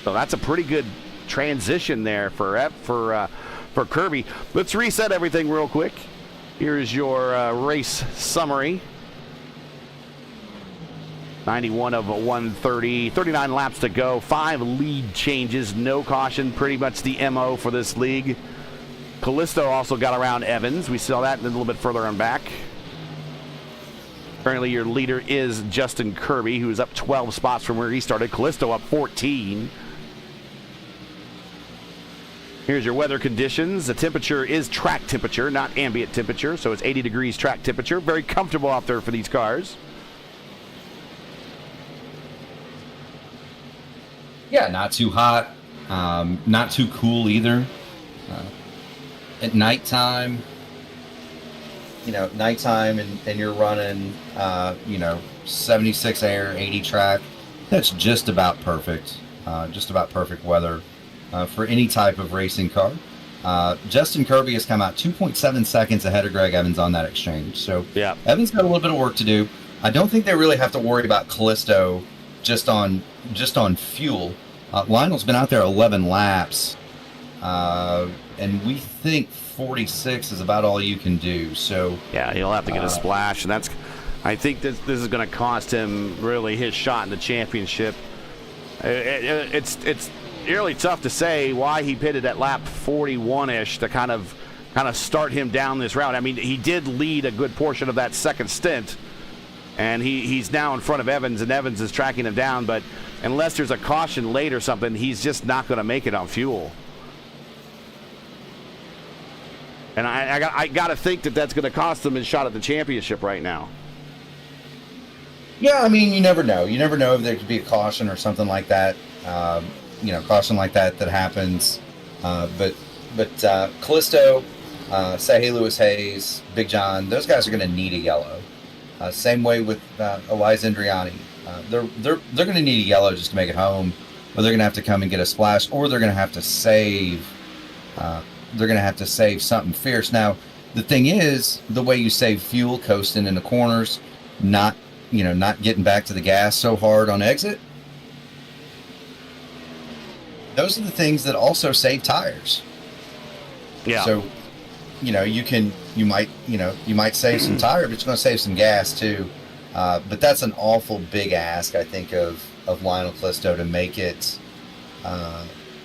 So that's a pretty good transition there for Kirby. Let's reset everything real quick. Here's your race summary. 91 of 130, 39 laps to go, 5 lead changes, no caution, pretty much the MO for this league. Callisto also got around Evans. We saw that a little bit further on back. Currently your leader is Justin Kirby, who's up 12 spots from where he started. Callisto up 14. Here's your weather conditions. The temperature is track temperature, not ambient temperature, so it's 80 degrees track temperature. Very comfortable out there for these cars. Yeah, not too hot, not too cool either. At nighttime, and you're running, 76 air, 80 track, that's just about perfect. Just about perfect weather for any type of racing car. Justin Kirby has come out 2.7 seconds ahead of Greg Evans on that exchange. So yeah, Evans got a little bit of work to do. I don't think they really have to worry about Callisto just on fuel. Lionel's been out there 11 laps, and we think 46 is about all you can do. So yeah, he'll have to get a splash, and I think this is going to cost him really his shot in the championship. It's really tough to say why he pitted at lap 41-ish to kind of start him down this route. I mean, he did lead a good portion of that second stint, and he's now in front of Evans, and Evans is tracking him down, but unless there's a caution late or something, he's just not going to make it on fuel. And I got to think that's going to cost him his shot at the championship right now. Yeah, I mean, you never know. You never know if there could be a caution or something like that. Caution like that happens. But Callisto, Sahe Lewis Hayes, Big John, those guys are going to need a yellow. Same way with Eliza Andriani. They're going to need a yellow just to make it home, or they're going to have to come and get a splash, or they're going to have to save. They're going to have to save something fierce. Now, the thing is, the way you save fuel, coasting in the corners, not getting back to the gas so hard on exit. Those are the things that also save tires. Yeah. So, you might save some tire, but you're going to save some gas too. But that's an awful big ask, I think, of Lionel Callisto to make it.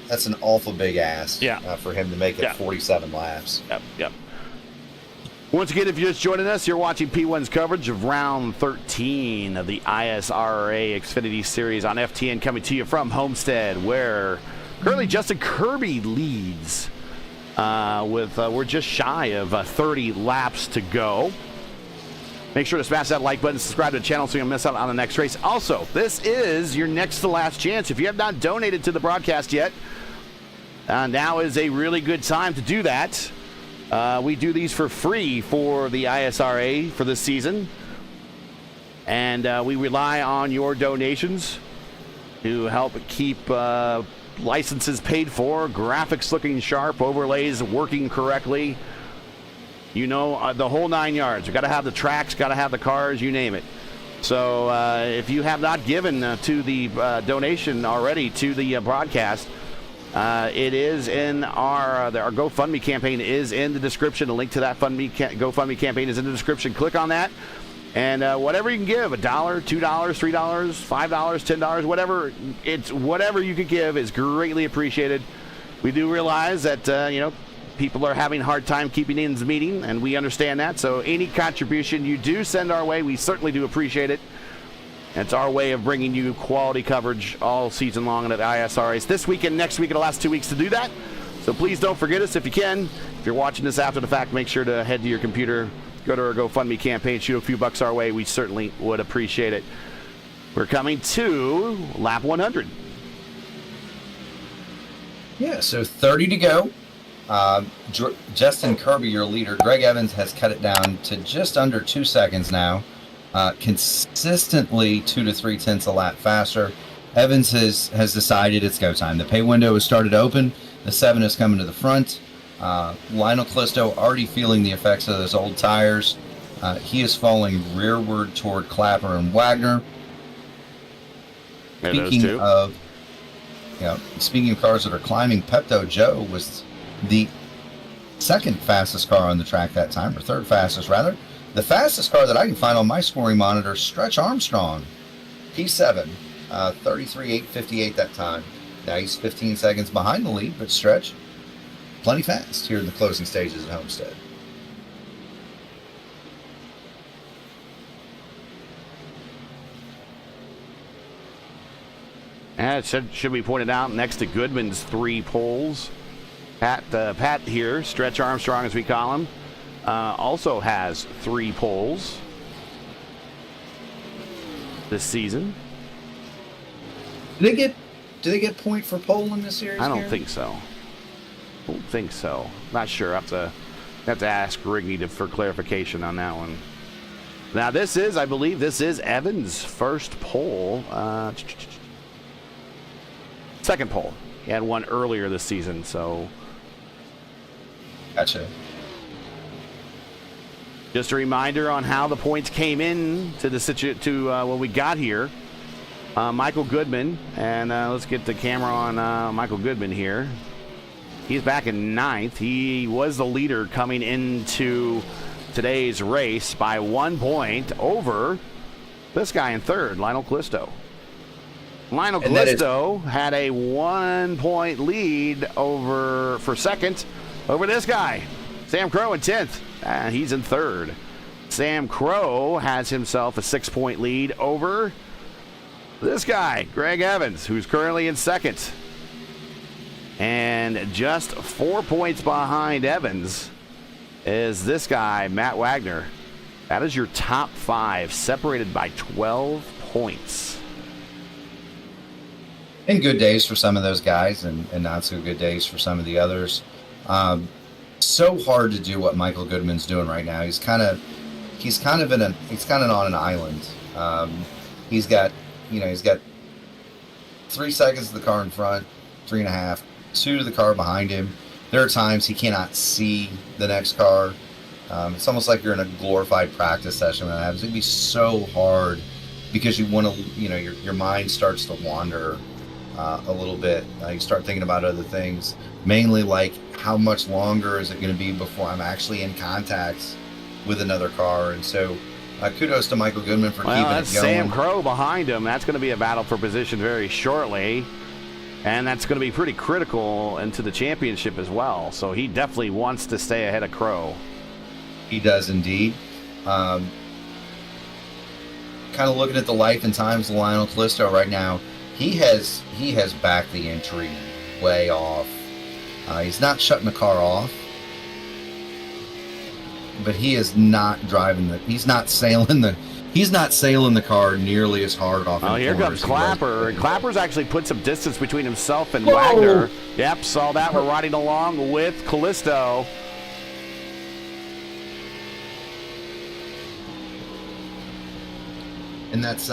That's an awful big ask for him to make it 47 laps. Yep. Once again, if you're just joining us, you're watching P1's coverage of round 13 of the ISRA Xfinity Series on FTN, coming to you from Homestead, where currently Justin Kirby leads with we're just shy of 30 laps to go. Make sure to smash that like button, subscribe to the channel so you don't miss out on the next race. Also, this is your next to last chance. If you have not donated to the broadcast yet, now is a really good time to do that. We do these for free for the ISRA for this season, and we rely on your donations to help keep licenses paid for, graphics looking sharp, overlays working correctly. The whole 9 yards. We've got to have the tracks, got to have the cars, you name it. So if you have not given to the donation already to the broadcast, it is in our GoFundMe campaign is in the description. A link to that GoFundMe campaign is in the description. Click on that, and whatever you can give, $1, $2, $3, $5, $10, whatever you can give is greatly appreciated. We do realize that people are having a hard time keeping ends meeting, and we understand that. So any contribution you do send our way, we certainly do appreciate it. It's our way of bringing you quality coverage all season long at ISRAs. This week and next week are the last 2 weeks to do that. So please don't forget us if you can. If you're watching this after the fact, make sure to head to your computer, go to our GoFundMe campaign, shoot a few bucks our way. We certainly would appreciate it. We're coming to lap 100. Yeah, so 30 to go. Justin Kirby, your leader. Greg Evans has cut it down to just under 2 seconds now. Consistently 2 to 3 tenths a lap faster. Evans has decided it's go time. The pay window has started to open. The 7 is coming to the front. Lionel Callisto already feeling the effects of those old tires. He is falling rearward toward Clapper and Wagner. Speaking of cars that are climbing, Pepto Joe was the second fastest car on the track that time, or third fastest rather. The fastest car that I can find on my scoring monitor, Stretch Armstrong, P7, 33.858 that time. Now he's 15 seconds behind the lead, but Stretch, plenty fast here in the closing stages at Homestead. And it should be pointed out next to Goodman's 3 poles. Pat here, Stretch Armstrong as we call him, also has 3 poles this season. Do they get point for pole in this series? I don't think so. Not sure. I have to ask Rigney for clarification on that one. Now I believe this is Evans' first pole. Second pole. He had one earlier this season, so. Gotcha. Just a reminder on how the points came in to when we got here. Michael Goodman, and let's get the camera on Michael Goodman here. He's back in 9th. He was the leader coming into today's race by 1 point over this guy in 3rd, Lionel Callisto. Lionel Callisto had a 1 point lead for 2nd over this guy, Sam Crow in 10th. And he's in 3rd. Sam Crow has himself a 6 point lead over this guy, Greg Evans, who's currently in 2nd. And just 4 points behind Evans is this guy, Matt Wagner. That is your top 5, separated by 12 points. And good days for some of those guys, and not so good days for some of the others. So hard to do what Michael Goodman's doing right now. He's kind of on an island. He's got 3 seconds of the car in front, 3.5, 2 to the car behind him. There are times he cannot see the next car. It's almost like you're in a glorified practice session when that happens. It'd be so hard because you want to, your mind starts to wander a little bit. You start thinking about other things, mainly like how much longer is it going to be before I'm actually in contact with another car. And so kudos to Michael Goodman for keeping it going. Sam Crow behind him. That's going to be a battle for position very shortly. And that's going to be pretty critical into the championship as well. So he definitely wants to stay ahead of Crow. He does indeed. Kind of looking at the life and times of Lionel Callisto right now, he has backed the entry way off. He's not shutting the car off, but he is not he's not sailing the car nearly as hard off. Oh, here comes Clapper. And Clapper's actually put some distance between himself and Wagner. Yep, saw that. We're riding along with Callisto. And that's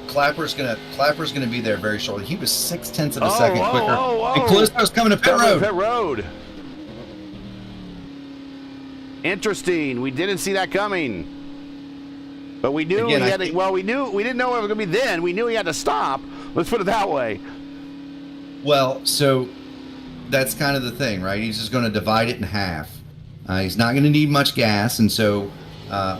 Clapper's gonna be there very shortly. He was 0.6 of a second quicker. And Callisto's coming to pit road. Interesting. We didn't see that coming. But we knew we didn't know it was gonna be then. We knew he had to stop. Let's put it that way. Well, so that's kind of the thing, right? He's just gonna divide it in half. He's not gonna need much gas, and so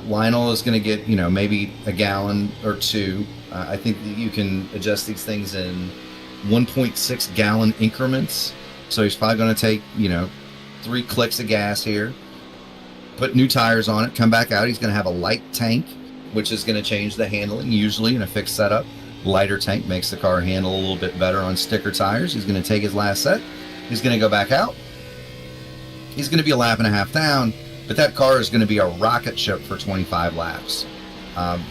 Lionel is going to get, maybe a gallon or 2. I think that you can adjust these things in 1.6 gallon increments. So he's probably going to take, 3 clicks of gas here, put new tires on it, come back out. He's going to have a light tank, which is going to change the handling usually in a fixed setup. Lighter tank makes the car handle a little bit better on sticker tires. He's going to take his last set. He's going to go back out. He's going to be a lap and a half down. But that car is going to be a rocket ship for 25 laps.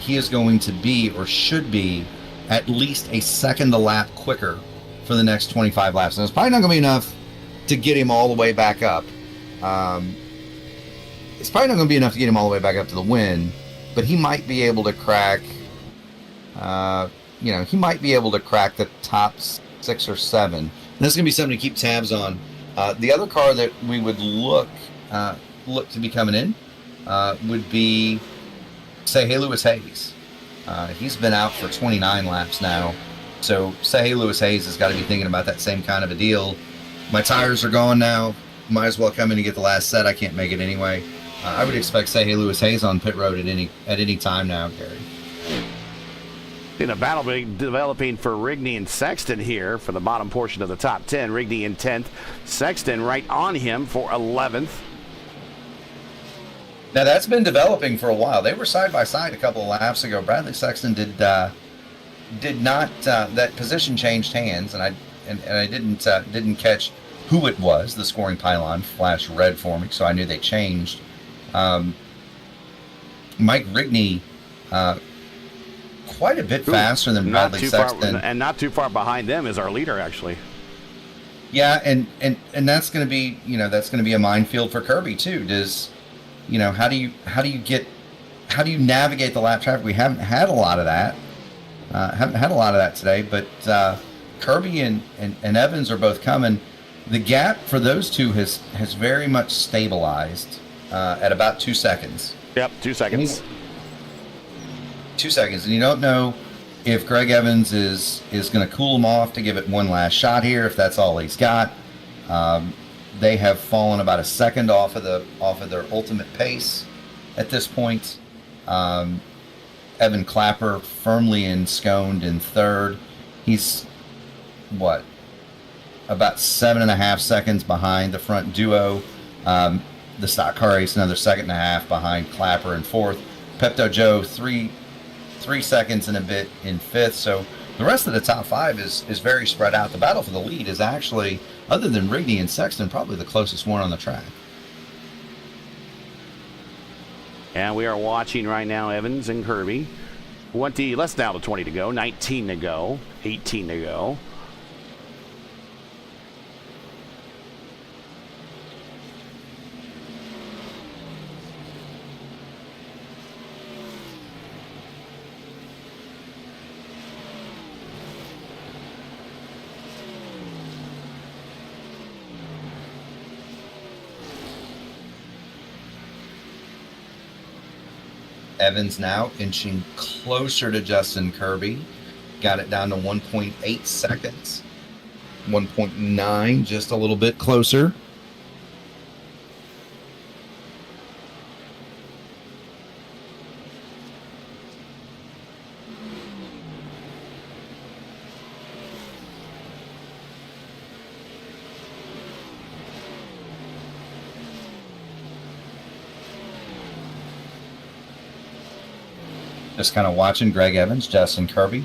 He is going to be, or should be, at least a second a lap quicker for the next 25 laps. And it's probably not going to be enough to get him all the way back up. It's probably not going to be enough to get him all the way back up to the win, but he might be able to crack, he might be able to crack the top 6 or 7. And that's going to be something to keep tabs on The other car that we would look to be coming in would be, say, hey, Lewis Hayes. He's been out for 29 laps now. So, say, hey, Lewis Hayes has got to be thinking about that same kind of a deal. My tires are gone now. Might as well come in and get the last set. I can't make it anyway. I would expect, say, hey, Lewis Hayes on pit road at any time now, Gary. In a battle developing for Rigney and Sexton here for the bottom portion of the top 10. Rigney in 10th. Sexton right on him for 11th. Now, that's been developing for a while. They were side by side a couple of laps ago. Bradley Sexton did not that position changed hands, and I didn't catch who it was. The scoring pylon flashed red for me, so I knew they changed. Mike Rigney, quite a bit faster than Bradley Sexton, and not too far behind them is our leader, actually. Yeah, and that's going to be a minefield for Kirby too. How do you navigate the lap traffic? We haven't had a lot of that. Today, but Kirby and Evans are both coming. The gap for those two has very much stabilized at about 2 seconds. Yep, 2 seconds. 2 seconds, and you don't know if Greg Evans is going to cool him off to give it one last shot here, if that's all he's got. They have fallen about a second off of their ultimate pace at this point. Evan Clapper firmly ensconced in third. He's about 7.5 seconds behind the front duo. The stock car race another 1.5 seconds behind Clapper in fourth. Pepto Joe 3 seconds and a bit in fifth. So the rest of the top five is very spread out. The battle for the lead is actually, other than Rigney and Sexton, probably the closest one on the track. And we are watching right now Evans and Kirby. 20, less now to 20 to go, 19 to go, 18 to go. Evans now inching closer to Justin Kirby. Got it down to 1.8 seconds. 1.9, just a little bit closer. Just kind of watching Greg Evans, Justin Kirby.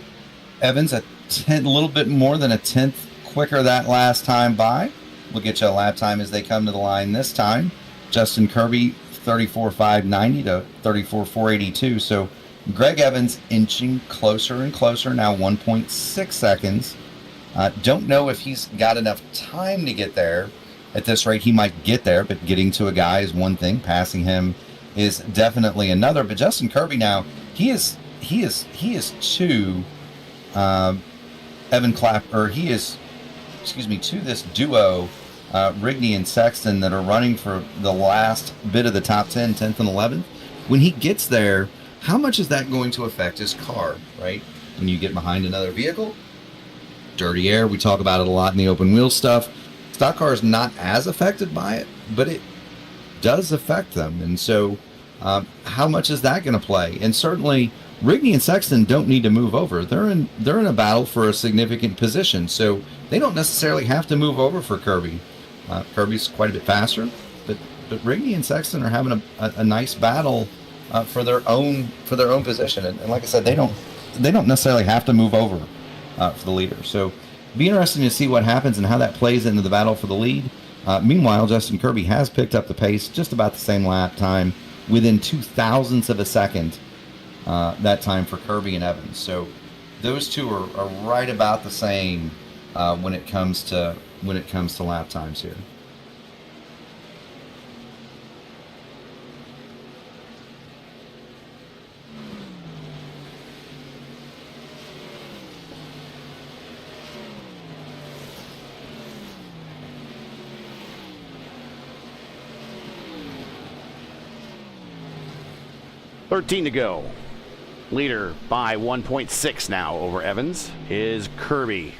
Evans a little bit more than a tenth quicker that last time by. We'll get you a lap time as they come to the line this time. Justin Kirby 34.590 to 34.482. So Greg Evans inching closer and closer now, 1.6 seconds. Don't know if he's got enough time to get there. At this rate, he might get there, but getting to a guy is one thing. Passing him is definitely another. But Justin Kirby now, he is to Evan Clapper, to this duo, Rigney and Sexton, that are running for the last bit of the top 10, 10th and 11th. When he gets there, how much is that going to affect his car, right? When you get behind another vehicle, dirty air, we talk about it a lot in the open wheel stuff. Stock car is not as affected by it, but it does affect them. And so how much is that going to play? And certainly Rigney and Sexton don't need to move over. They're in a battle for a significant position, so they don't necessarily have to move over for Kirby. Kirby's quite a bit faster, but Rigney and Sexton are having a nice battle for their own position. And like I said, they don't necessarily have to move over for the leader. So be interesting to see what happens and how that plays into the battle for the lead. Meanwhile, Justin Kirby has picked up the pace, just about the same lap time, within 0.02 of a second that time for Kirby and Evans. So those two are right about the same when it comes to lap times here. 13 to go. Leader by 1.6 now over Evans is Kirby.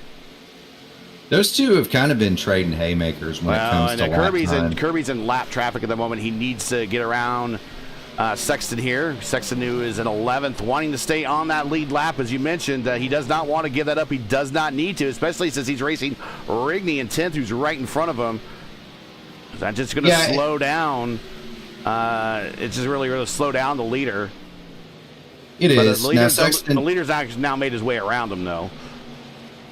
Those two have kind of been trading haymakers when it comes to Kirby's in lap traffic at the moment. He needs to get around Sexton here. Sexton, who is in 11th, wanting to stay on that lead lap. As you mentioned, he does not want to give that up. He does not need to, especially since he's racing Rigney in 10th, who's right in front of him. That's just going to slow down. It's just really, really slow down the leader. It is. The leader's actually now made his way around him, though.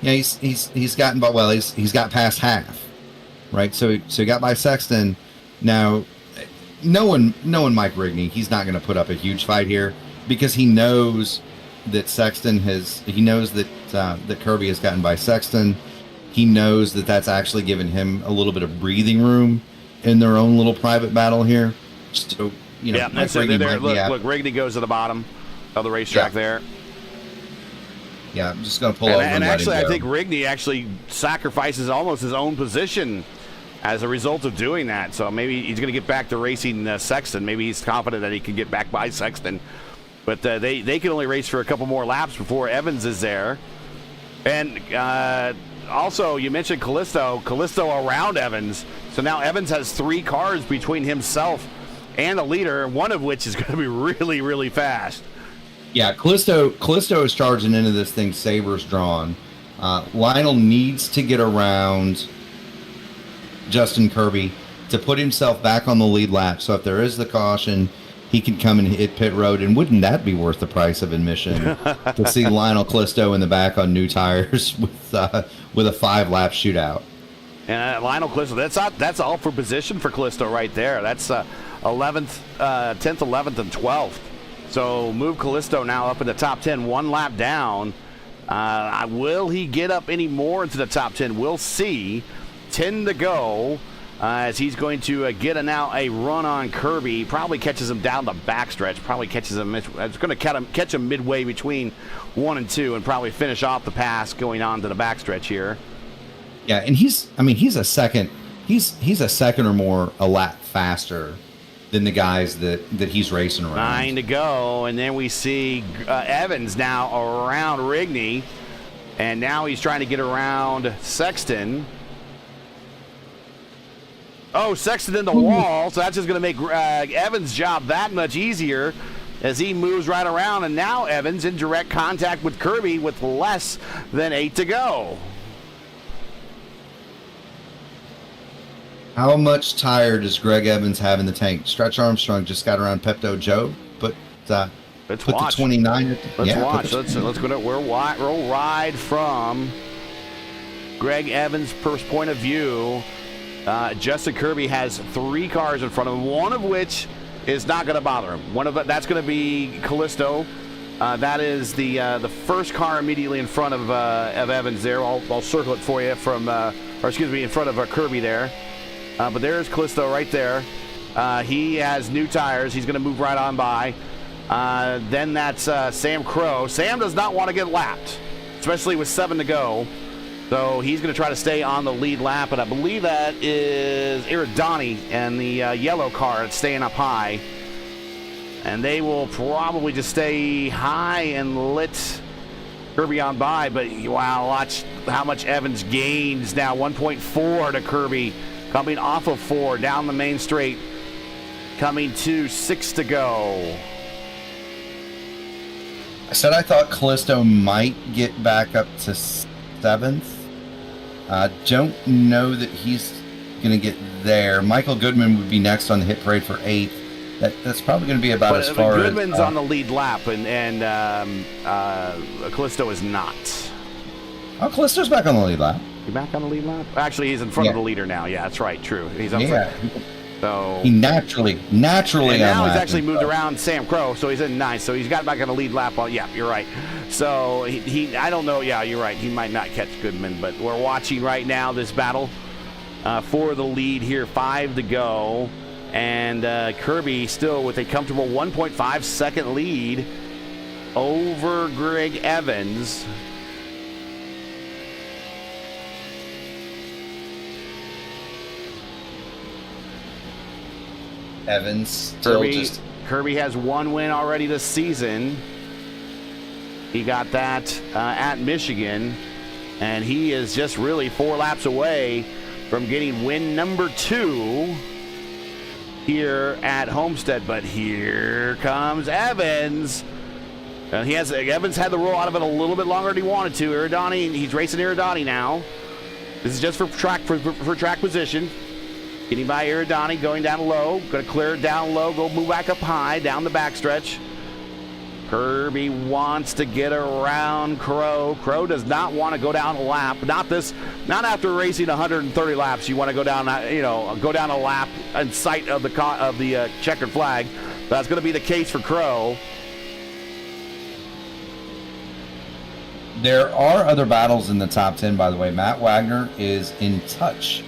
Yeah, he's gotten, but well, he's got past half, right? So he got by Sexton. Now, knowing Mike Rigney, he's not going to put up a huge fight here because he knows that that Kirby has gotten by Sexton. He knows that that's actually given him a little bit of breathing room in their own little private battle here. So that's it. Look, Rigney goes to the bottom of the racetrack there. Yeah, I'm just going to pull over. And actually, I think Rigney actually sacrifices almost his own position as a result of doing that. So maybe he's going to get back to racing Sexton. Maybe he's confident that he can get back by Sexton. But they can only race for a couple more laps before Evans is there. And also, you mentioned Callisto around Evans. So now Evans has 3 cars between himself and the leader, one of which is going to be really, really fast. Yeah, Callisto is charging into this thing, sabers drawn. Lionel needs to get around Justin Kirby to put himself back on the lead lap. So if there is the caution, he can come and hit pit road. And wouldn't that be worth the price of admission to see Lionel Callisto in the back on new tires with a 5-lap shootout? And Lionel Callisto, that's all for position for Callisto right there. That's 11th, 10th, 11th, and 12th. So move Callisto now up in the top 10, 1 lap down. Will he get up any more into the top 10? We'll see. 10 to go as he's going to get now a run on Kirby. Probably catches him down the backstretch. Probably catches him. It's going to catch him midway between 1 and 2 and probably finish off the pass going on to the backstretch here. Yeah, and he's a second or more a lap faster than the guys that he's racing around. 9 to go, and then we see Evans now around Rigney, and now he's trying to get around Sexton. Oh, Sexton in the wall, so that's just going to make Evans' job that much easier as he moves right around, and now Evans in direct contact with Kirby with less than 8 to go. How much tire does Greg Evans have in the tank? Stretch Armstrong just got around Pepto Joe, put the 29. Let's watch. Let's go to we'll ride from Greg Evans' first point of view. Justin Kirby has 3 cars in front of him, one of which is not going to bother him. That's going to be Callisto. That is the first car immediately in front of Evans there. I'll circle it for you in front of Kirby there. But there's Callisto right there. He has new tires. He's going to move right on by. Then that's Sam Crow. Sam does not want to get lapped, especially with 7 to go. So he's going to try to stay on the lead lap, and I believe that is Iridani and the yellow car that's staying up high. And they will probably just stay high and let Kirby on by. But wow, watch how much Evans gains now. 1.4 to Kirby. Coming off of 4 down the main straight, coming to 6 to go. I said I thought Callisto might get back up to 7th. Don't know that he's going to get there. Michael Goodman would be next on the hit parade for 8th. That's probably going to be about as far as... Goodman's on the lead lap, and Callisto is not. Oh, Callisto's back on the lead lap. You back on the lead lap? Actually, he's in front of the leader now. Yeah, that's right. True. He's up front. So he naturally. And now he's actually moved around Sam Crow, so he's in 9th. So he's got back on the lead lap. Yeah, you're right. So he I don't know. Yeah, you're right. He might not catch Goodman, but we're watching right now this battle for the lead here. 5 to go, and Kirby still with a comfortable 1.5 second lead over Greg Evans. Evans still Kirby has one win already this season. He got that at Michigan, and he is just really 4 laps away from getting win number 2 here at Homestead. But here comes Evans. Evans had to roll out of it a little bit longer than he wanted to. Iridani, he's racing Iridani now. This is just for track position. Getting by Iridani, going down low. Going to clear it down low, go move back up high, down the backstretch. Kirby wants to get around Crow. Crow does not want to go down a lap. Not after racing 130 laps. You want to go down, go down a lap in sight of the checkered flag. That's going to be the case for Crow. There are other battles in the top 10, by the way. Matt Wagner is in touch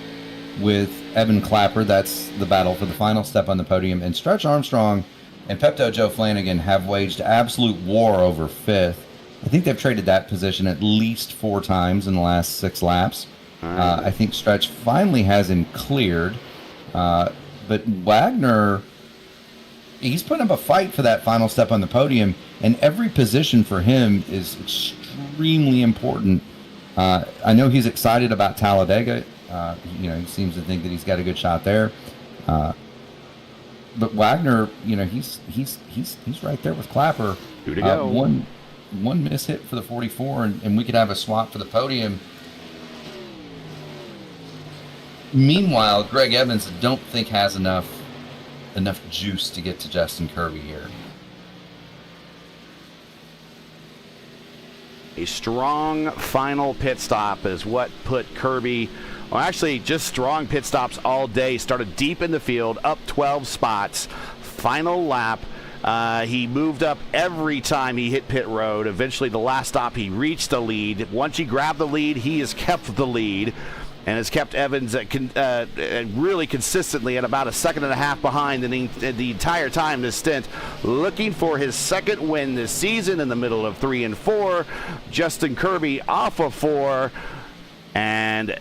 with Evan Clapper. That's the battle for the final step on the podium. And Stretch Armstrong and Pepto Joe Flanagan have waged absolute war over 5th. I think they've traded that position at least 4 times in the last 6 laps. I think Stretch finally has him cleared. But Wagner, he's putting up a fight for that final step on the podium, and every position for him is extremely important. I know he's excited about Talladega. He seems to think that he's got a good shot there. But Wagner, he's right there with Clapper. 2 to go. One miss hit for the 44, and we could have a swap for the podium. Meanwhile, Greg Evans, I don't think has enough juice to get to Justin Kirby here. A strong final pit stop is what put Kirby, well, actually just strong pit stops all day. Started deep in the field, up 12 spots. Final lap, he moved up every time he hit pit road. Eventually, the last stop, he reached the lead. Once he grabbed the lead, he has kept the lead and has kept Evans really consistently at about a 1.5 seconds behind the entire time this stint, looking for his 2nd win this season in the middle of 3 and 4. Justin Kirby off of 4 and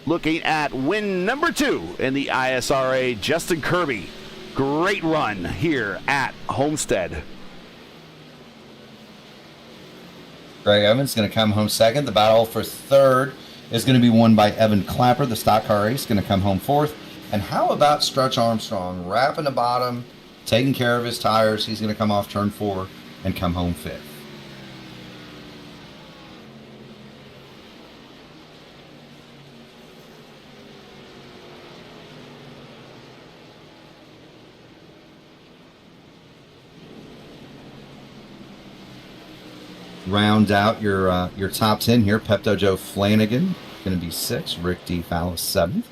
looking at win number 2 in the ISRA. Justin Kirby, great run here at Homestead. Greg Evans going to come home 2nd. The battle for 3rd is going to be won by Evan Clapper. The stock car race going to come home 4th. And how about Stretch Armstrong wrapping the bottom, taking care of his tires? He's going to come off turn 4 and come home 5th. Round out your top 10 here. Pepto Joe Flanagan going to be 6th. Rick D. Fallis 7th.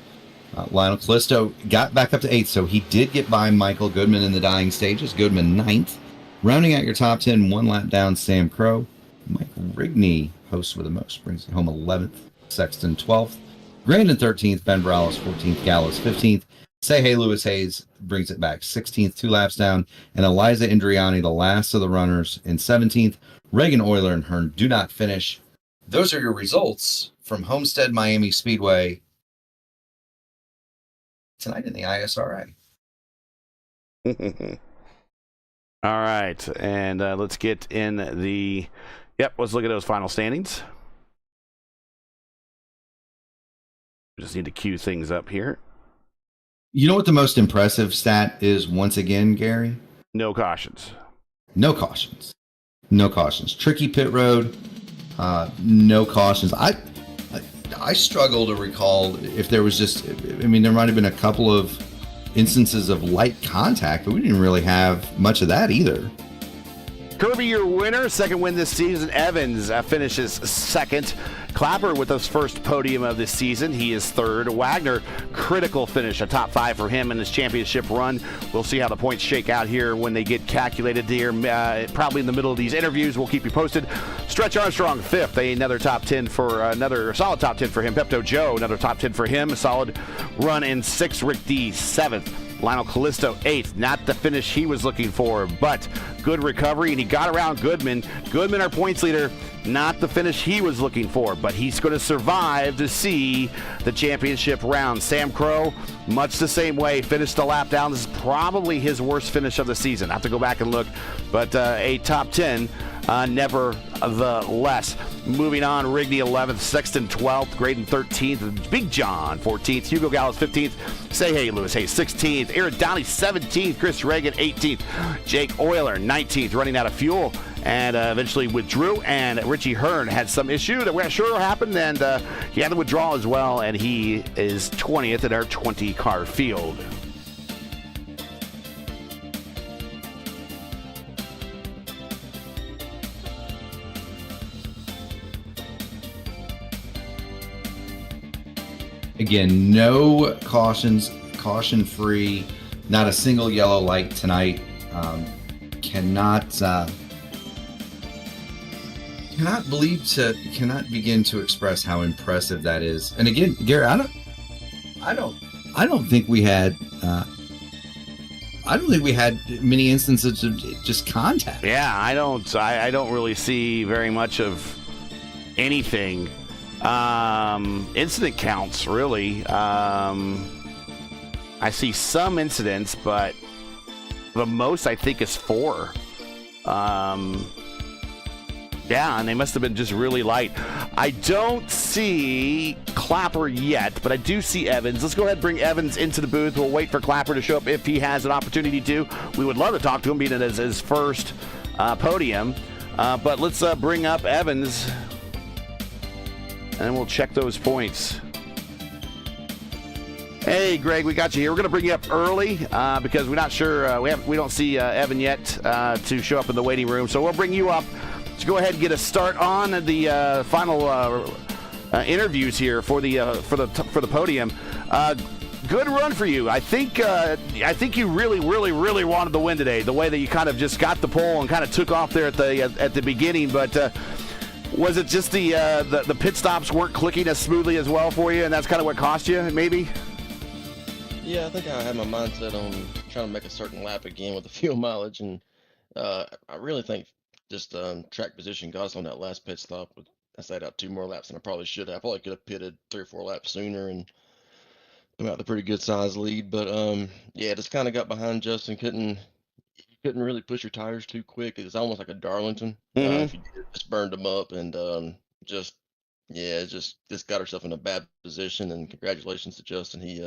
Lionel Callisto got back up to 8th, so he did get by Michael Goodman in the dying stages. Goodman 9th. Rounding out your top 10, 1 lap down, Sam Crow. Mike Rigney, host with the most, brings it home 11th. Sexton 12th. Grandin 13th. Ben Morales 14th. Gallows 15th. Say Hey Lewis Hayes brings it back 16th, 2 laps down. And Eliza Indriani, the last of the runners, in 17th. Reagan Euler and Hearn do not finish. Those are your results from Homestead-Miami Speedway tonight in the ISRA. All right, and let's get in the... let's look at those final standings. Just need to cue things up here. You know what the most impressive stat is once again, Gary? No cautions. No cautions. No cautions. Tricky pit road. No cautions. I struggle to recall if there was just, there might have been a couple of instances of light contact, but we didn't really have much of that either. Kirby, your winner, 2nd win this season. Evans finishes 2nd. Clapper with his first podium of this season. He is 3rd. Wagner, critical finish, a top 5 for him in his championship run. We'll see how the points shake out here when they get calculated here. Probably in the middle of these interviews. We'll keep you posted. Stretch Armstrong, 5th. Another top 10 for another solid top 10 for him. Pepto Joe, another top 10 for him. A solid run in 6th. Rick D, 7th. Lionel Callisto, 8th. Not the finish he was looking for, but good recovery, and he got around Goodman. Goodman, our points leader, Not the finish he was looking for, but he's going to survive to see the championship round. Sam Crow, much the same way, finished the lap down. This is probably his worst finish of the season. I have to go back and look, but a top 10 nevertheless. Moving on, Rigney 11th, Sexton 12th, Graydon 13th, Big John 14th, Hugo Gallows 15th, Say Hey Lewis Hayes 16th, Aaron Downey 17th, Chris Reagan 18th, Jake Euler 19th, running out of fuel and eventually withdrew, and Richie Hearn had some issue that we're not sure what happened, and he had to withdraw as well, and he is 20th in our 20-car field. Again, no cautions, caution-free, not a single yellow light tonight. Cannot begin to express how impressive that is. And again, Gary, I don't think we had many instances of just contact. Yeah, I don't really see very much of anything. Incident counts, really. I see some incidents, but the most I think is 4. Yeah, and they must have been just really light. I don't see Clapper yet, but I do see Evans. Let's go ahead and bring Evans into the booth. We'll wait for Clapper to show up if he has an opportunity to. We would love to talk to him, being it his first podium. But let's bring up Evans, and then we'll check those points. Hey, Greg, we got you here. We're going to bring you up early because we're not sure. We don't see Evan yet to show up in the waiting room, so we'll bring you up. Let's go ahead and get a start on the final interviews here for the podium. Good run for you. I think you really wanted the win today. The way that you kind of just got the pole and kind of took off there at the beginning, but was it just the pit stops weren't clicking as smoothly as well for you, and that's kind of what cost you, maybe? Yeah, I think I had my mindset on trying to make a certain lap again with the fuel mileage, and I really think just track position got us on that last pit stop. I stayed out 2 more laps than I probably should have. I probably could have pitted 3 or 4 laps sooner and come out the pretty good size lead. But yeah, just kind of got behind Justin. Couldn't really push your tires too quick. It's almost like a Darlington. If you did, just burned them up, and just got herself in a bad position. And congratulations to Justin. He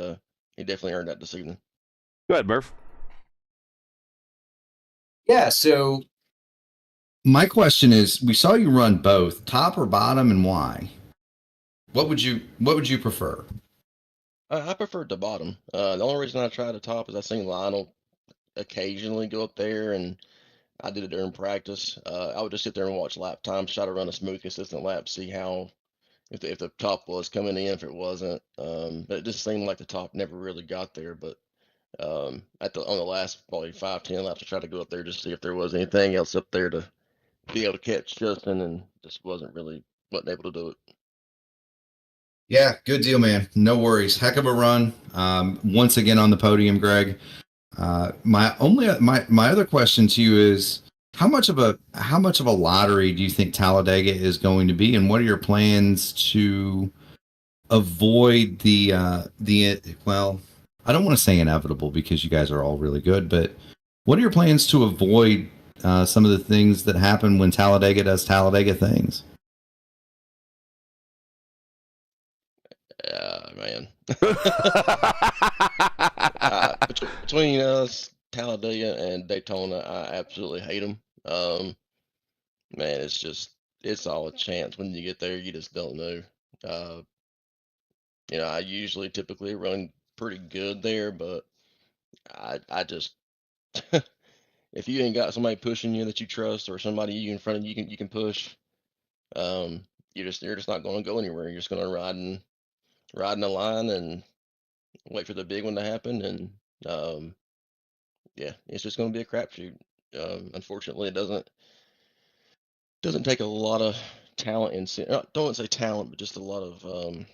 definitely earned that this evening. Go ahead, Murph. Yeah, so my question is, we saw you run both, top or bottom, and why? What would you prefer? I preferred the bottom. The only reason I tried the top is I seen Lionel occasionally go up there, and I did it during practice. I would just sit there and watch lap times, try to run a smooth, consistent lap, see how if the top was coming in, if it wasn't. But it just seemed like the top never really got there. But on the last probably 5-10 laps, I tried to go up there just to see if there was anything else up there to be able to catch Justin, and just wasn't able to do it. Yeah, good deal, man. No worries. Heck of a run. Once again on the podium, Greg. My other question to you is, how much of a lottery do you think Talladega is going to be, and what are your plans to avoid the well, I don't want to say inevitable because you guys are all really good, but what are your plans to avoid some of the things that happen when Talladega does Talladega things? Man. Between us, Talladega, and Daytona, I absolutely hate them. Man, it's all a chance. When you get there, you just don't know. I typically run pretty good there, but I just if you ain't got somebody pushing you that you trust, or somebody you in front of you can push, you're just not going to go anywhere. You're just going to ride in the line and wait for the big one to happen, and yeah, it's just going to be a crapshoot. Unfortunately, it doesn't take a lot of talent don't say talent, but just a lot of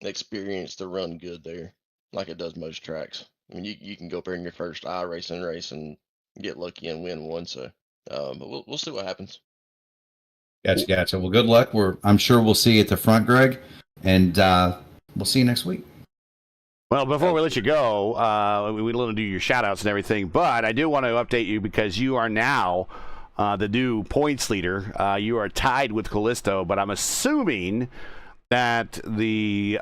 experience to run good there, like it does most tracks. I mean, you can go up there in your first iRacing race and get lucky and win one. So, but we'll see what happens. Gotcha. Well, good luck. I'm sure we'll see you at the front, Greg, and we'll see you next week. Well, before we let you go, we want to do your shout-outs and everything, but I do want to update you because you are now the new points leader. You are tied with Callisto, but I'm assuming that the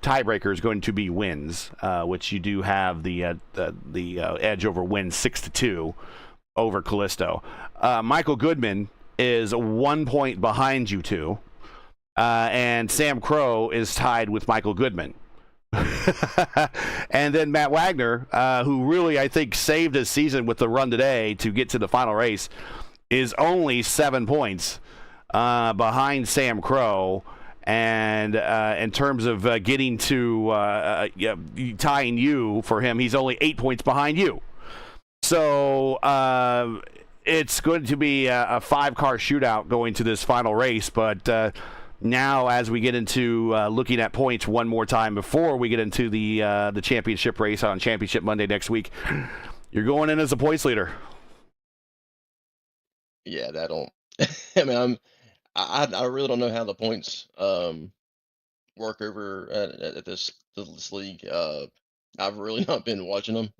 tiebreaker is going to be wins, which you do have the edge over wins 6-2 over Callisto. Michael Goodman is 1 point behind you two, and Sam Crow is tied with Michael Goodman. And then Matt Wagner, who really, I think, saved his season with the run today to get to the final race, is only 7 points behind Sam Crow. And in terms of getting to tying you for him, he's only 8 points behind you. So it's going to be a 5-car shootout going to this final race. But now, as we get into looking at points one more time before we get into the championship race on Championship Monday next week, you're going in as a points leader. Yeah, that don't. I mean, I really don't know how the points work over at this league. I've really not been watching them.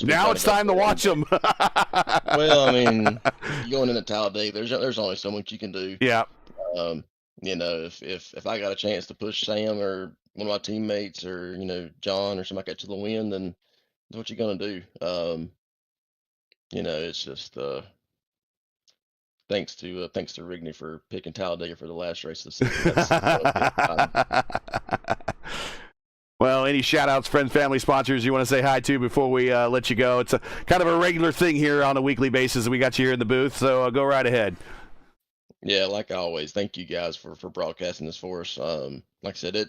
Now it's time to watch them. Well, I mean, going into Talladega, there's only so much you can do. Yeah. You know, if I got a chance to push Sam or one of my teammates or John or somebody like that to the win, then that's what you're gonna do. You know, it's just thanks to Rigney for picking Talladega for the last race of the season. Well, any shout-outs, friends, family, sponsors you want to say hi to before we let you go? It's a kind of a regular thing here on a weekly basis. We got you here in the booth, so go right ahead. Yeah, like always, thank you guys for broadcasting this for us. Like I said,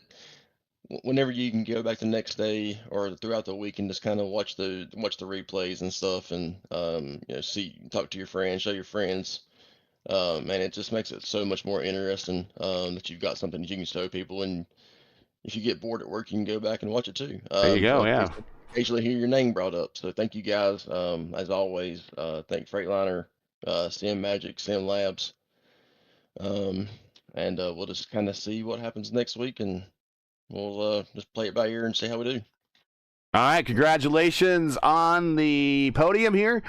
whenever you can go back the next day or throughout the week and just kind of watch the replays and stuff, and talk to your friends, show your friends. And it just makes it so much more interesting that you've got something that you can show people, and if you get bored at work, you can go back and watch it too. There you go, yeah. Occasionally hear your name brought up, so thank you guys. As always, thank Freightliner, Sim Magic, Sim Labs, and we'll just kind of see what happens next week, and we'll just play it by ear and see how we do. All right, congratulations on the podium here.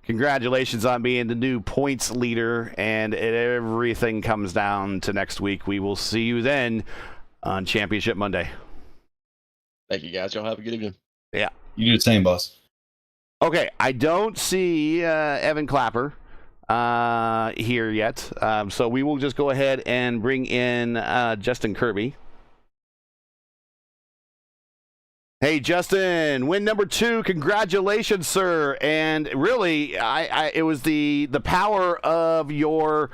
Congratulations on being the new points leader, and everything comes down to next week. We will see you then on Championship Monday. Thank you, guys. Y'all have a good evening. Yeah. You do the same, boss. Okay, I don't see Evan Clapper here yet, so we will just go ahead and bring in Justin Kirby. Hey, Justin, win number 2. Congratulations, sir. And really, it was the power of your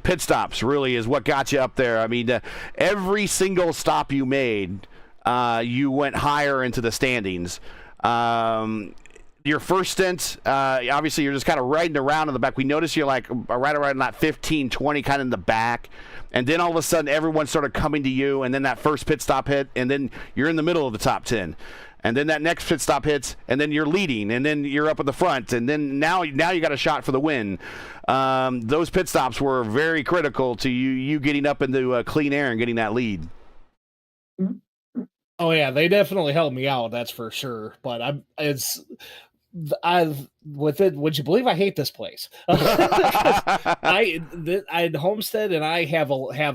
pit stops really is what got you up there. I mean, every single stop you made, you went higher into the standings. Your first stint, obviously, you're just kind of riding around in the back. We noticed you're like right around that 15, 20 kind of in the back. And then all of a sudden, everyone started coming to you, and then that first pit stop hit, and then you're in the middle of the top 10. And then that next pit stop hits, and then you're leading, and then you're up at the front, and then now you got a shot for the win. Those pit stops were very critical to you getting up into clean air and getting that lead. Oh yeah, they definitely helped me out. That's for sure. But would you believe I hate this place? I Homestead and I have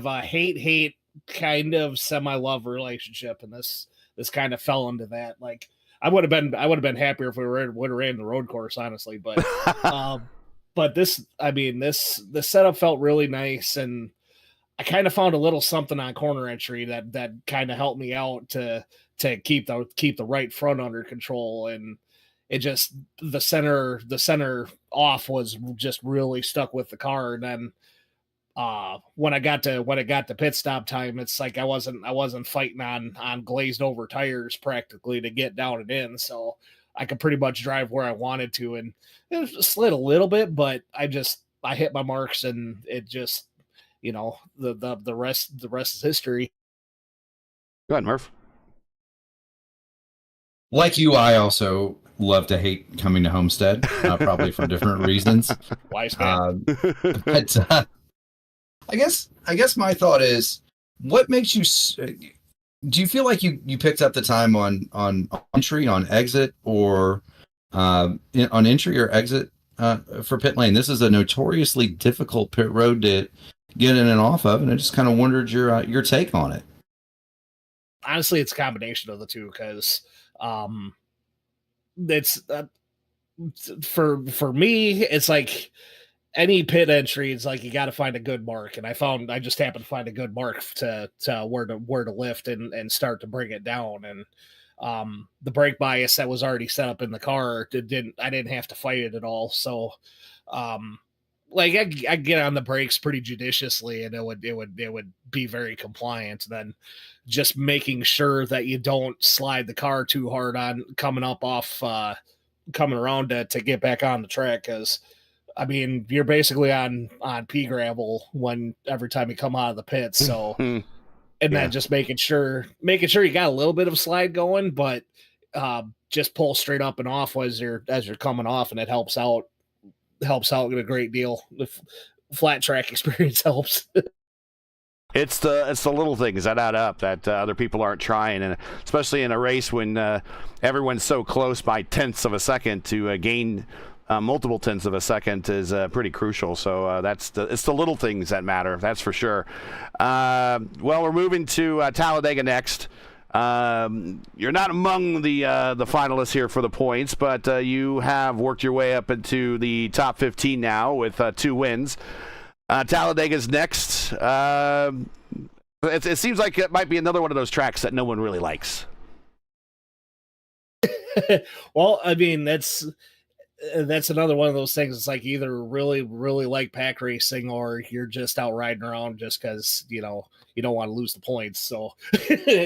a hate kind of semi-love relationship, and this kind of fell into that. Like I would have been happier if we would have ran the road course, honestly. But but the setup felt really nice, and I kind of found a little something on corner entry that kind of helped me out to keep the right front under control, and it just the center off was just really stuck with the car. And then when I got to pit stop time, it's like I wasn't fighting on glazed over tires practically to get down and in, so I could pretty much drive where I wanted to, and it slid a little bit, but I hit my marks, and it just the rest is history. Go ahead, Murph. Like you, I also love to hate coming to Homestead, probably for different reasons. Wise man. But I guess my thought is, what makes you? Do you feel like you picked up the time on entry, on exit, or on entry or exit for pit lane? This is a notoriously difficult pit road to get in and off of, and I just kind of wondered your take on it. Honestly, it's a combination of the two because it's for me, it's like any pit entry, it's like you got to find a good mark, and I just happened to find a good mark to where to lift and start to bring it down, and the brake bias that was already set up in the car I didn't have to fight it at all, so like I get on the brakes pretty judiciously, and it would be very compliant. Then just making sure that you don't slide the car too hard on coming up off coming around to get back on the track, because I mean, you're basically on pea gravel every time you come out of the pits. So, and then just making sure you got a little bit of slide going, but just pull straight up and off as you're coming off, and it helps out a great deal. The flat track experience helps. It's the little things that add up that other people aren't trying, and especially in a race when everyone's so close by tenths of a second to gain multiple tenths of a second is pretty crucial. So it's the little things that matter. That's for sure. Well, we're moving to Talladega next. You're not among the finalists here for the points, but you have worked your way up into the top 15 now with 2 wins. Talladega's next. It seems like it might be another one of those tracks that no one really likes. Well, I mean, that's another one of those things. It's like either really, really like pack racing, or you're just out riding around just because, you don't want to lose the points. So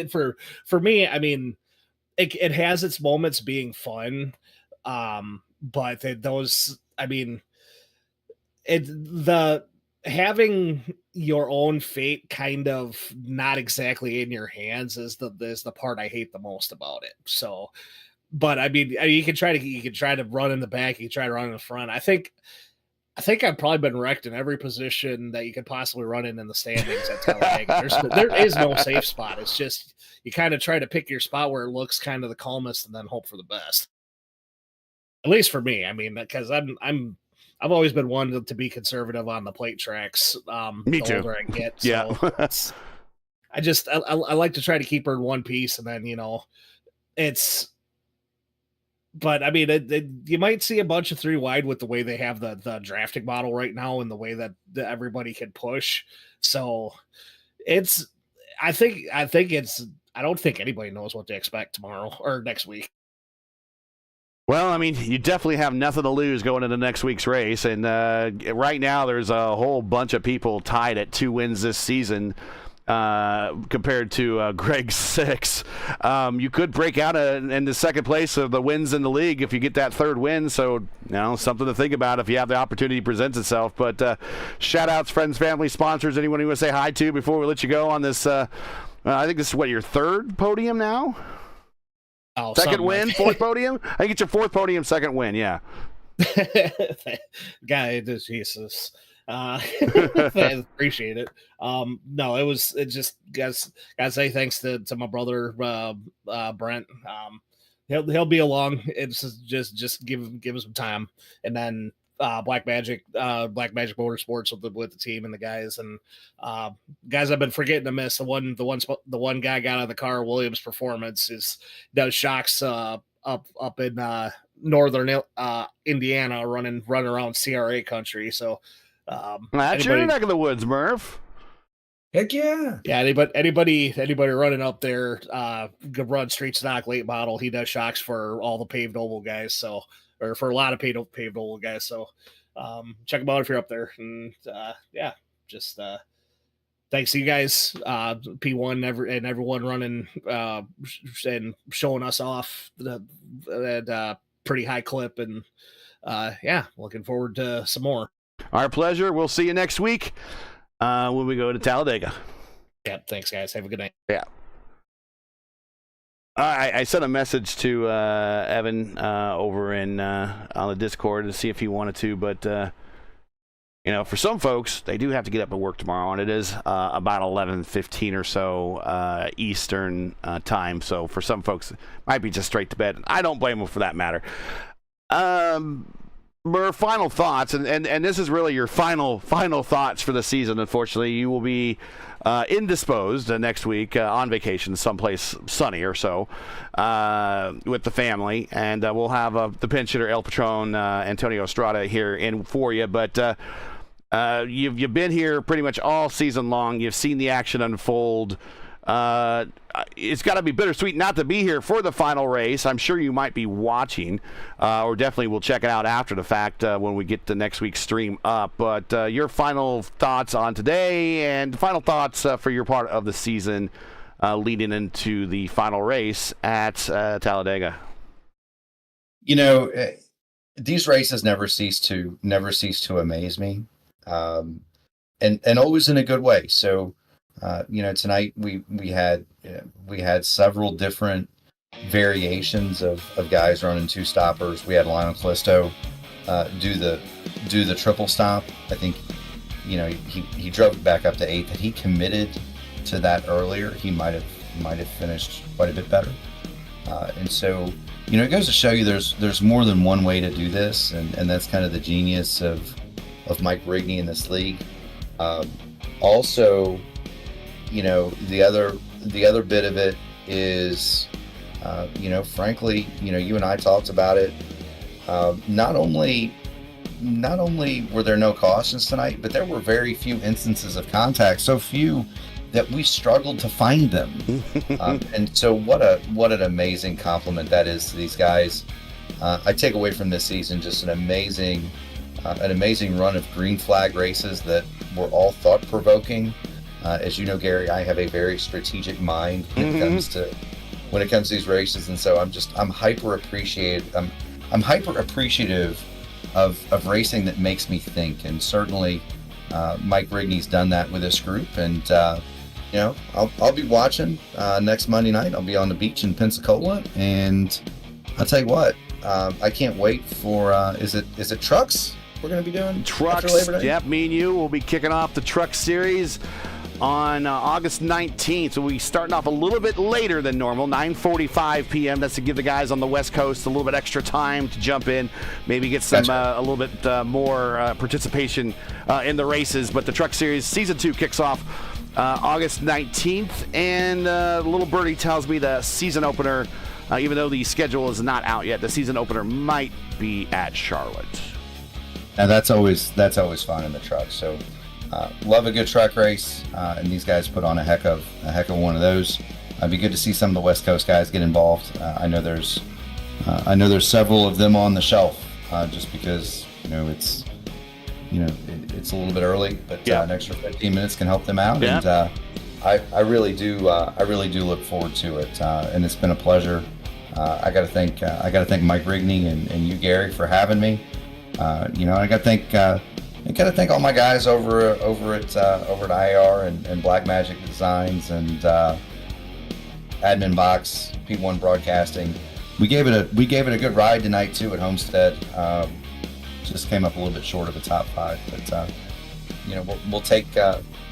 for me, I mean, it has its moments being fun. But having your own fate kind of not exactly in your hands is the part I hate the most about it. So, but I mean, you can try to run in the back, you can try to run in the front. I think I've probably been wrecked in every position that you could possibly run in the standings at Talladega. There is no safe spot. It's just you kind of try to pick your spot where it looks kind of the calmest, and then hope for the best. At least for me, I mean, because I've always been one to be conservative on the plate tracks. Me the too. older I get, so Yeah. I like to try to keep her in one piece, and then it's. But I mean, you might see a bunch of 3 wide with the way they have the drafting model right now, and the way that everybody can push. So it's. I don't think anybody knows what to expect tomorrow or next week. Well, I mean, you definitely have nothing to lose going into next week's race. And right now there's a whole bunch of people tied at 2 wins this season compared to Greg's 6. You could break out in the second place of the wins in the league if you get that 3rd win. So, something to think about if you have the opportunity presents itself. But shout-outs, friends, family, sponsors, anyone you want to say hi to before we let you go on this. I think this is, your 3rd podium now? Oh, 2nd win, 4th podium? I think it's your 4th podium, 2nd win, yeah. Guy, Jesus. I appreciate it. No, it just guys say thanks to my brother Brent. He'll be along. It's just give him some time, and then Black Magic Motorsports with the team and the guys, and guys I've been forgetting to miss. The one guy got out of the car, Williams Performance, does shocks up in northern Indiana, running around CRA country. So that's your neck of the woods, Murph. Heck yeah. Yeah, anybody running up there, run street stock late model, he does shocks for all the paved oval guys, so, or for a lot of paved oval guys. So check them out if you're up there. And yeah, just thanks to you guys, P1 and everyone running and showing us off that pretty high clip. And yeah, looking forward to some more. Our pleasure. We'll see you next week when we go to Talladega. Yeah, thanks, guys. Have a good night. Yeah. I sent a message to Evan over on the Discord to see if he wanted to, but For some folks, they do have to get up and work tomorrow, and it is about 11:15 or so Eastern time. So for some folks, it might be just straight to bed. I don't blame them for that matter. Murr, final thoughts, and this is really your final thoughts for the season. Unfortunately, you will be indisposed next week on vacation someplace sunny or so with the family, and we'll have the pinch hitter El Patron, Antonio Estrada, here in for you. But you've been here pretty much all season long. You've seen the action unfold. It's got to be bittersweet not to be here for the final race. I'm sure you might be watching, or definitely we'll check it out after the fact when we get the next week's stream up. But your final thoughts on today, and final thoughts for your part of the season leading into the final race at Talladega. These races never cease to amaze me, and always in a good way. So. Tonight we had several different variations of guys running two stoppers. We had Lionel Callisto do the triple stop. I think he drove it back up to 8th. Had he committed to that earlier, he might have finished quite a bit better. And so it goes to show you there's more than one way to do this, and that's kind of the genius of Mike Rigney in this league. Also. The other bit of it is, frankly, you and I talked about it. Not only were there no cautions tonight, but there were very few instances of contact, so few that we struggled to find them. And so what an amazing compliment that is to these guys. I take away from this season just an amazing run of green flag races that were all thought-provoking. As you know, Gary, I have a very strategic mind when it comes to these races, and so I'm hyper appreciative of racing that makes me think, and certainly Mike Rigney's done that with this group, and I'll be watching next Monday night. I'll be on the beach in Pensacola, and I'll tell you what, I can't wait for is it trucks we're going to be doing? Trucks, after Labor Day? Yep, me and you will be kicking off the Truck Series on August 19th. So we'll be starting off a little bit later than normal, 9:45 p.m. That's to give the guys on the West Coast a little bit extra time to jump in, maybe get some a little bit more participation in the races. But the Truck Series Season 2 kicks off August 19th, and Little Birdie tells me the season opener, even though the schedule is not out yet, the season opener might be at Charlotte. And that's always fun in the truck. So love a good truck race, and these guys put on a heck of one of those. It'd be good to see some of the West Coast guys get involved. I know there's several of them on the shelf, just because it's a little bit early, but an extra 15 minutes can help them out. Yeah. And I really do look forward to it, and it's been a pleasure. I got to thank Mike Rigney and you, Gary, for having me. I got to thank all my guys over at IR and Black Magic Designs and Admin Box, P1 Broadcasting. We gave it a good ride tonight too at Homestead. Just came up a little bit short of the top 5, but we'll take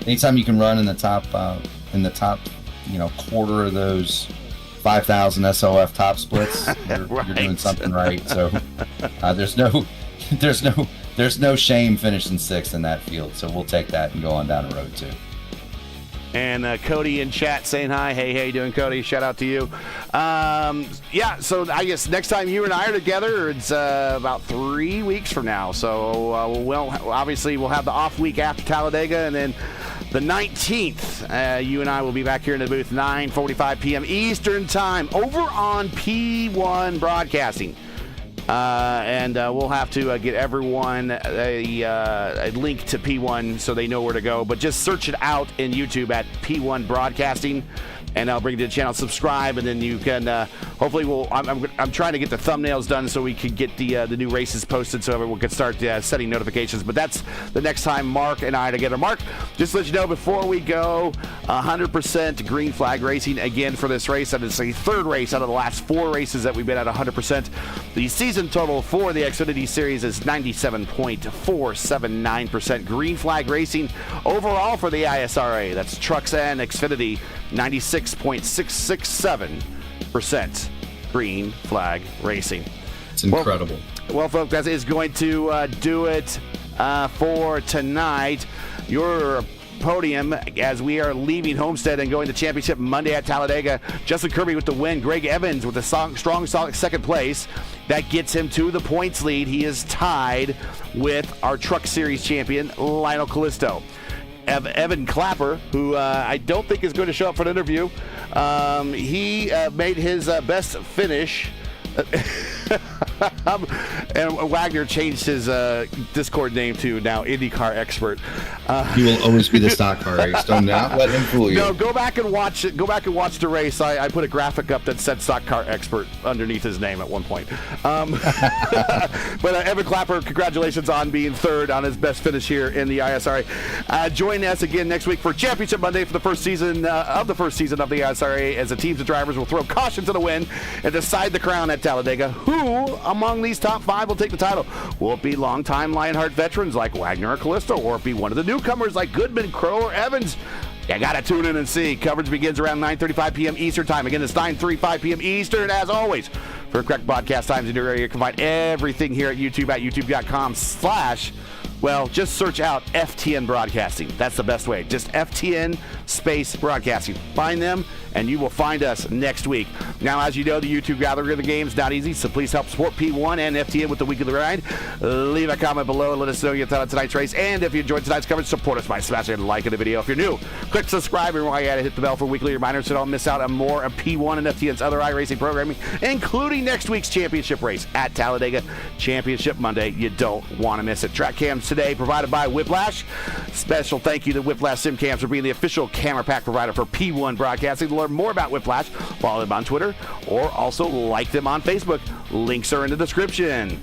anytime you can run in the top quarter of those 5,000 SOF top splits. You're doing something right. So there's no shame finishing 6th in that field. So we'll take that and go on down the road too. And Cody in chat saying hi. Hey, how you doing, Cody? Shout out to you. So I guess next time you and I are together, it's about 3 weeks from now. So obviously we'll have the off week after Talladega, and then the 19th, you and I will be back here in the booth, 9:45 p.m. Eastern Time, over on P1 Broadcasting. And we'll have to get everyone a link to P1 so they know where to go. But just search it out in YouTube at P1 Broadcasting. and I'll bring you to the channel. Subscribe, and then you can hopefully I'm trying to get the thumbnails done so we can get the new races posted so everyone can start setting notifications. But that's the next time Mark and I together. Mark, just to let you know before we go, 100% green flag racing again for this race. That is the third race out of the last 4 races that we've been at 100%. The season total for the Xfinity Series is 97.479% green flag racing overall for the ISRA. That's trucks and Xfinity, 96.667% green flag racing. It's incredible. Well, folks, that is going to do it for tonight. Your podium as we are leaving Homestead and going to Championship Monday at Talladega. Justin Kirby with the win. Greg Evans with a strong, solid second place. That gets him to the points lead. He is tied with our Truck Series champion, Lionel Callisto. Evan Clapper, who I don't think is going to show up for an interview, he made his best finish. And Wagner changed his Discord name to now IndyCar Expert. He will always be the stock car race. Do not let him fool you. No, go back and watch it. Go back and watch the race. I put a graphic up that said stock car expert underneath his name at one point. But Evan Clapper, congratulations on being third on his best finish here in the ISRA. Join us again next week for Championship Monday for the first season of the ISRA, as the teams and drivers will throw caution to the wind and decide the crown at Talladega. Who among these top 5 will take the title? Will it be longtime Lionheart veterans like Wagner or Callisto, or it be one of the newcomers like Goodman, Crow, or Evans? You got to tune in and see. Coverage begins around 9:35 p.m. Eastern Time. Again, it's 9:35 p.m. Eastern, as always. For correct broadcast times in your area, you can find everything here at YouTube at youtube.com/ just search out FTN Broadcasting. That's the best way. Just FTN space broadcasting. Find them, and you will find us next week. Now, as you know, the YouTube gathering of the game is not easy, so please help support P1 and FTN with the Week of the Ride. Leave a comment below and let us know you thought of tonight's race. And if you enjoyed tonight's coverage, support us by smashing a like in the video. If you're new, click subscribe, and while you're at it, hit the bell for weekly reminders so don't miss out on more of P1 and FTN's other iRacing programming, including next week's championship race at Talladega, Championship Monday. You don't want to miss it. Track cams today provided by Whiplash. Special thank you to Whiplash Sim Cams for being the official camera pack provider for P1 Broadcasting. To learn more about Whiplash, follow them on Twitter or also like them on Facebook. Links are in the description.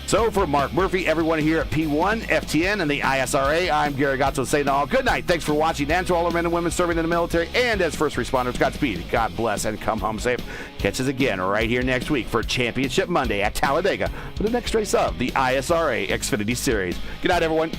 So for Mark Murphy, everyone here at P1, FTN, and the ISRA, I'm Gary Gatto saying all good night. Thanks for watching, and to all our men and women serving in the military and as first responders, Godspeed, God bless, and come home safe. Catch us again right here next week for Championship Monday at Talladega for the next race of the ISRA Xfinity Series. Good night, everyone.